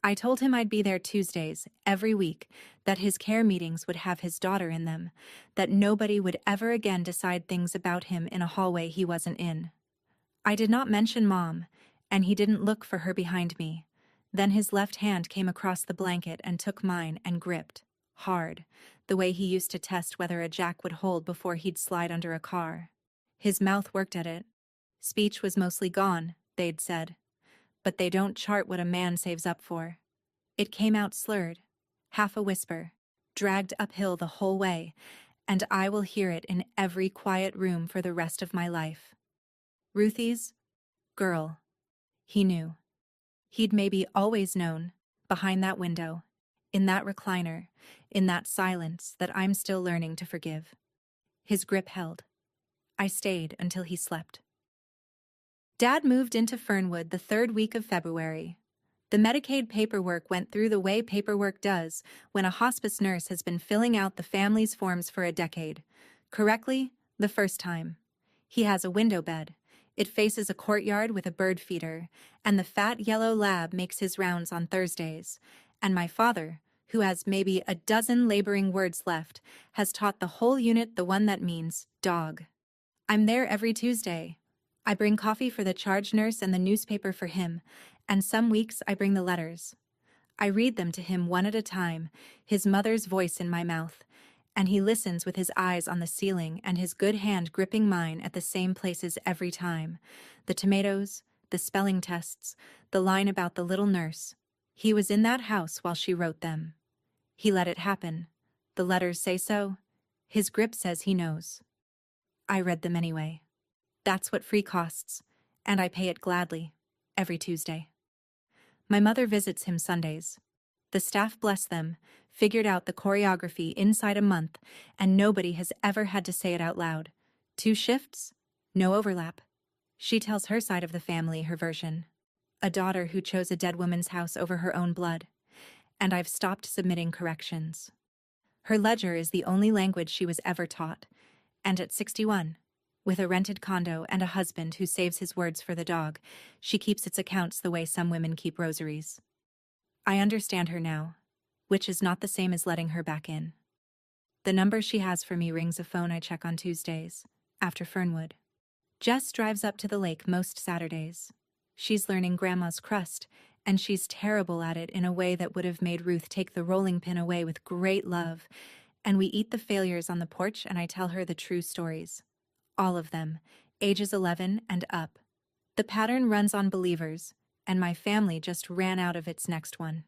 Speaker 1: I told him I'd be there Tuesdays, every week, that his care meetings would have his daughter in them, that nobody would ever again decide things about him in a hallway he wasn't in. I did not mention Mom, and he didn't look for her behind me. Then his left hand came across the blanket and took mine and gripped, hard, the way he used to test whether a jack would hold before he'd slide under a car. His mouth worked at it. Speech was mostly gone, they'd said. But they don't chart what a man saves up for. It came out slurred, half a whisper, dragged uphill the whole way, and I will hear it in every quiet room for the rest of my life. Ruthie's girl. He knew. He'd maybe always known, behind that window, in that recliner, in that silence that I'm still learning to forgive. His grip held. I stayed until he slept. Dad moved into Fernwood the 3rd week of February. The Medicaid paperwork went through the way paperwork does when a hospice nurse has been filling out the family's forms for a decade. Correctly, the first time. He has a window bed. It faces a courtyard with a bird feeder, and the fat yellow lab makes his rounds on Thursdays. And my father, who has maybe a dozen laboring words left, has taught the whole unit the one that means dog. I'm there every Tuesday. I bring coffee for the charge nurse and the newspaper for him, and some weeks I bring the letters. I read them to him one at a time, his mother's voice in my mouth, and he listens with his eyes on the ceiling and his good hand gripping mine at the same places every time. The tomatoes, the spelling tests, the line about the little nurse. He was in that house while she wrote them. He let it happen. The letters say so. His grip says he knows. I read them anyway. That's what free costs, and I pay it gladly, every Tuesday. My mother visits him Sundays. The staff, bless them, figured out the choreography inside a month, and nobody has ever had to say it out loud. 2 shifts, no overlap. She tells her side of the family, her version. A daughter who chose a dead woman's house over her own blood. And I've stopped submitting corrections. Her ledger is the only language she was ever taught, and at 61, with a rented condo and a husband who saves his words for the dog, she keeps its accounts the way some women keep rosaries. I understand her now, which is not the same as letting her back in. The number she has for me rings a phone I check on Tuesdays, after Fernwood. Jess drives up to the lake most Saturdays. She's learning Grandma's crust, and she's terrible at it in a way that would have made Ruth take the rolling pin away with great love, and we eat the failures on the porch and I tell her the true stories. All of them, ages 11 and up. The pattern runs on believers, and my family just ran out of its next one.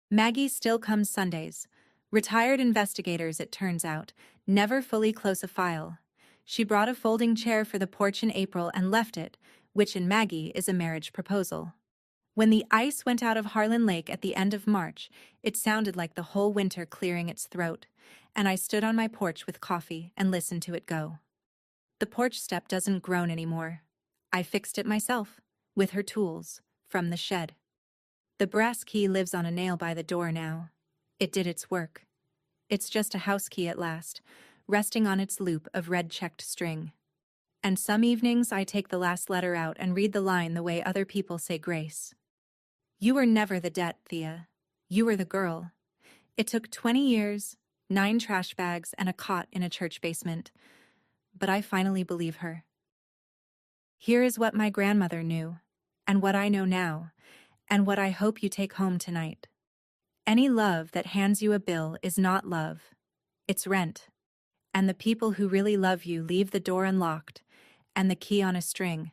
Speaker 1: Maggie still comes Sundays. Retired investigators, it turns out, never fully close a file. She brought a folding chair for the porch in April and left it, which in Maggie is a marriage proposal. When the ice went out of Harlan Lake at the end of March, it sounded like the whole winter clearing its throat, and I stood on my porch with coffee and listened to it go. The porch step doesn't groan anymore. I fixed it myself, with her tools, from the shed. The brass key lives on a nail by the door now. It did its work. It's just a house key at last, resting on its loop of red-checked string. And some evenings I take the last letter out and read the line the way other people say grace. You were never the debt, Thea. You were the girl. It took 20 years, 9 trash bags, and a cot in a church basement. but I finally believe her. Here is what my grandmother knew, and what I know now, and what I hope you take home tonight. Any love that hands you a bill is not love. It's rent. And the people who really love you leave the door unlocked, and the key on a string,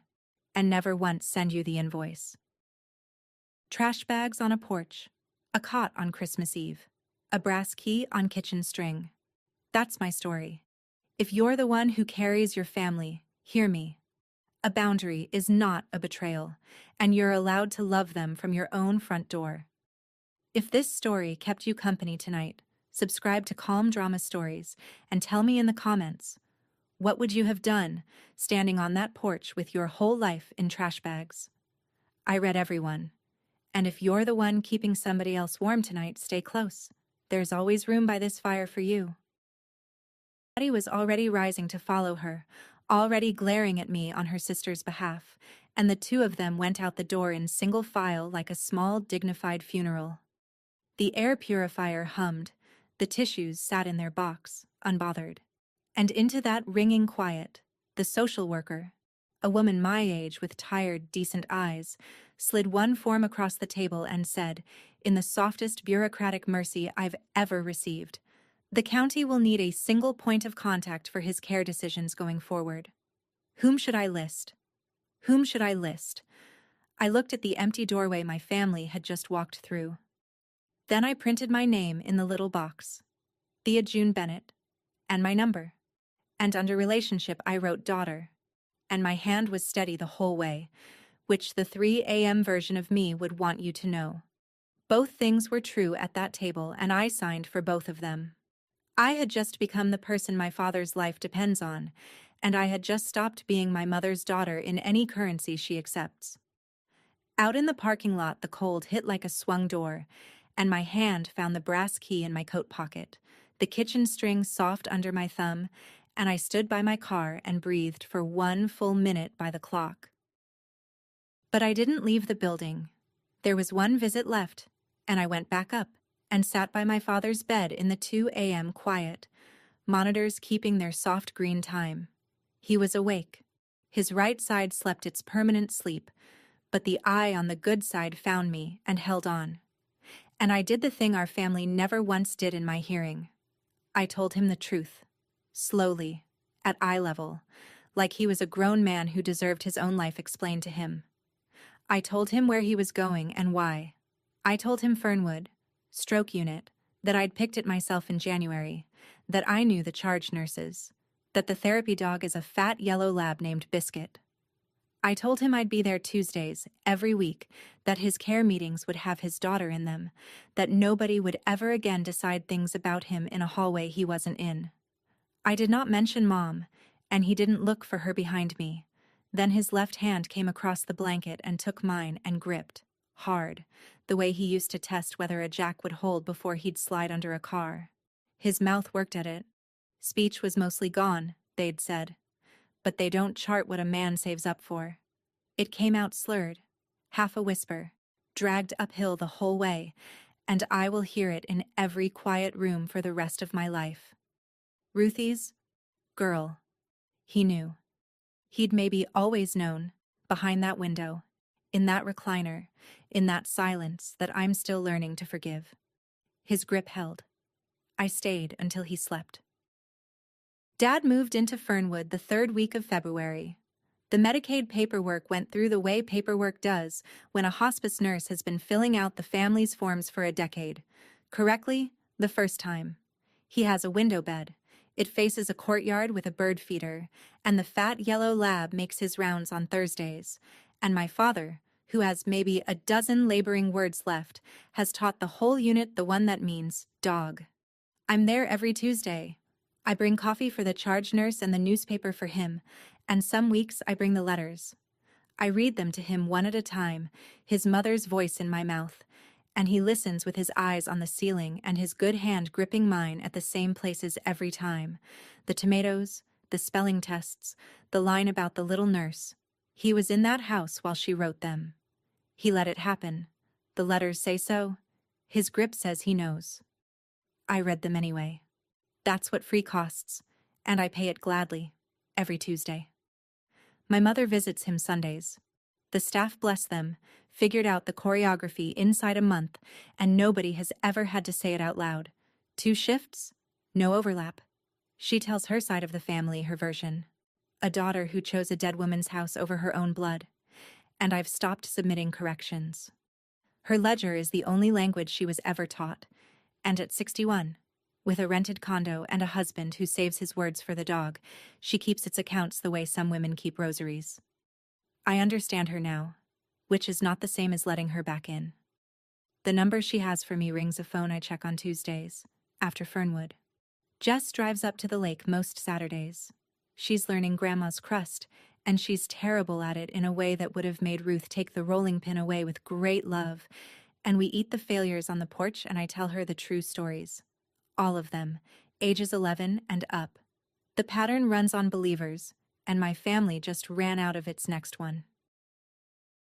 Speaker 1: and never once send you the invoice. Trash bags on a porch, a cot on Christmas Eve, a brass key on kitchen string. That's my story. If you're the one who carries your family, hear me. A boundary is not a betrayal, and you're allowed to love them from your own front door. If this story kept you company tonight, subscribe to Calm Drama Stories and tell me in the comments, what would you have done standing on that porch with your whole life in trash bags? I read everyone. And if you're the one keeping somebody else warm tonight, stay close. There's always room by this fire for you. Patty was already rising to follow her, already glaring at me on her sister's behalf, and the two of them went out the door in single file like a small, dignified funeral. The air purifier hummed, the tissues sat in their box, unbothered. And into that ringing quiet, the social worker, a woman my age with tired, decent eyes, slid one form across the table and said, in the softest bureaucratic mercy I've ever received, "The county will need a single point of contact for his care decisions going forward. Whom should I list? Whom should I list?" I looked at the empty doorway my family had just walked through. Then I printed my name in the little box, Thea June Bennett, and my number. And under relationship I wrote daughter, and my hand was steady the whole way, which the 3 a.m. version of me would want you to know. Both things were true at that table, and I signed for both of them. I had just become the person my father's life depends on, and I had just stopped being my mother's daughter in any currency she accepts. Out in the parking lot, the cold hit like a swung door, and my hand found the brass key in my coat pocket, the kitchen string soft under my thumb, and I stood by my car and breathed for 1 full minute by the clock. But I didn't leave the building. There was one visit left, and I went back up and sat by my father's bed in the 2 a.m. quiet, monitors keeping their soft green time. He was awake. His right side slept its permanent sleep, but the eye on the good side found me and held on. And I did the thing our family never once did in my hearing. I told him the truth, slowly, at eye level, like he was a grown man who deserved his own life explained to him. I told him where he was going and why. I told him Fernwood, stroke unit, that I'd picked it myself in January, that I knew the charge nurses, that the therapy dog is a fat yellow lab named Biscuit. I told him I'd be there Tuesdays, every week, that his care meetings would have his daughter in them, that nobody would ever again decide things about him in a hallway he wasn't in. I did not mention Mom, and he didn't look for her behind me. Then his left hand came across the blanket and took mine and gripped, hard, the way he used to test whether a jack would hold before he'd slide under a car. His mouth worked at it. Speech was mostly gone, they'd said. But they don't chart what a man saves up for. It came out slurred, half a whisper, dragged uphill the whole way, and I will hear it in every quiet room for the rest of my life. Ruthie's girl. He knew. He'd maybe always known, behind that window, in that recliner, in that silence that I'm still learning to forgive. His grip held. I stayed until he slept. Dad moved into Fernwood the 3rd week of February. The Medicaid paperwork went through the way paperwork does when a hospice nurse has been filling out the family's forms for a decade. Correctly, the first time. He has a window bed. It faces a courtyard with a bird feeder, and the fat yellow lab makes his rounds on Thursdays. And my father, who has maybe a dozen laboring words left, has taught the whole unit the one that means dog. I'm there every Tuesday. I bring coffee for the charge nurse and the newspaper for him, and some weeks I bring the letters. I read them to him one at a time, his mother's voice in my mouth, and he listens with his eyes on the ceiling and his good hand gripping mine at the same places every time. The tomatoes, the spelling tests, the line about the little nurse. He was in that house while she wrote them. He let it happen. The letters say so. His grip says he knows. I read them anyway. That's what free costs, and I pay it gladly. every Tuesday. My mother visits him Sundays. The staff, bless them, figured out the choreography inside a month, and nobody has ever had to say it out loud. 2 shifts, no overlap. She tells her side of the family, her version. A daughter who chose a dead woman's house over her own blood. And I've stopped submitting corrections. Her ledger is the only language she was ever taught. And at 61, with a rented condo and a husband who saves his words for the dog, she keeps its accounts the way some women keep rosaries. I understand her now, which is not the same as letting her back in. The number she has for me rings a phone I check on Tuesdays, after Fernwood. Jess drives up to the lake most Saturdays. She's learning Grandma's crust, and she's terrible at it in a way that would have made Ruth take the rolling pin away with great love. And we eat the failures on the porch, and I tell her the true stories. All of them, ages 11 and up. The pattern runs on believers, and my family just ran out of its next one.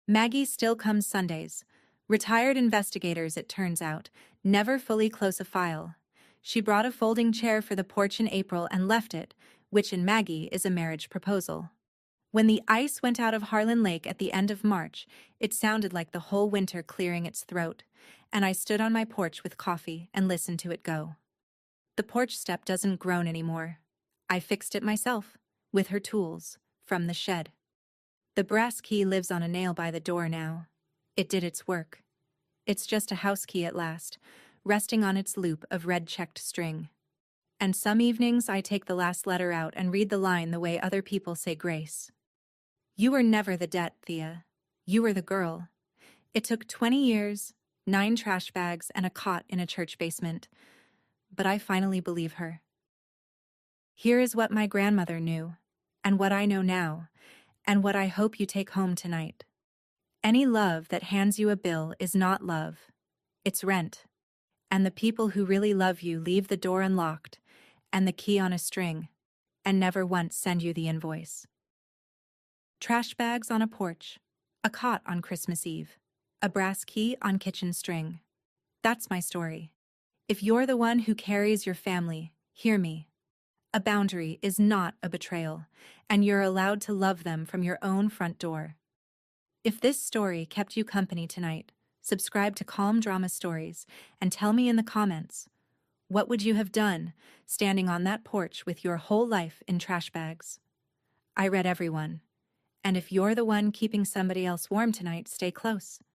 Speaker 1: Maggie still comes Sundays. Retired investigators, it turns out, never fully close a file. She brought a folding chair for the porch in April and left it, which in Maggie is a marriage proposal. When the ice went out of Harlan Lake at the end of March, it sounded like the whole winter clearing its throat, and I stood on my porch with coffee and listened to it go. The porch step doesn't groan anymore. I fixed it myself, with her tools, from the shed. The brass key lives on a nail by the door now. It did its work. It's just a house key at last, resting on its loop of red-checked string. And some evenings I take the last letter out and read the line the way other people say grace. You were never the debt, Thea. You were the girl. It took 20 years, 9 trash bags, and a cot in a church basement. But I finally believe her. Here is what my grandmother knew, and what I know now, and what I hope you take home tonight. Any love that hands you a bill is not love. It's rent. And the people who really love you leave the door unlocked, and the key on a string, and never once send you the invoice. Trash bags on a porch, a cot on Christmas Eve, a brass key on kitchen string. That's my story. If you're the one who carries your family, hear me. A boundary is not a betrayal, and you're allowed to love them from your own front door. If this story kept you company tonight, subscribe to Calm Drama Stories and tell me in the comments, what would you have done standing on that porch with your whole life in trash bags? I read everyone. And if you're the one keeping somebody else warm tonight, stay close.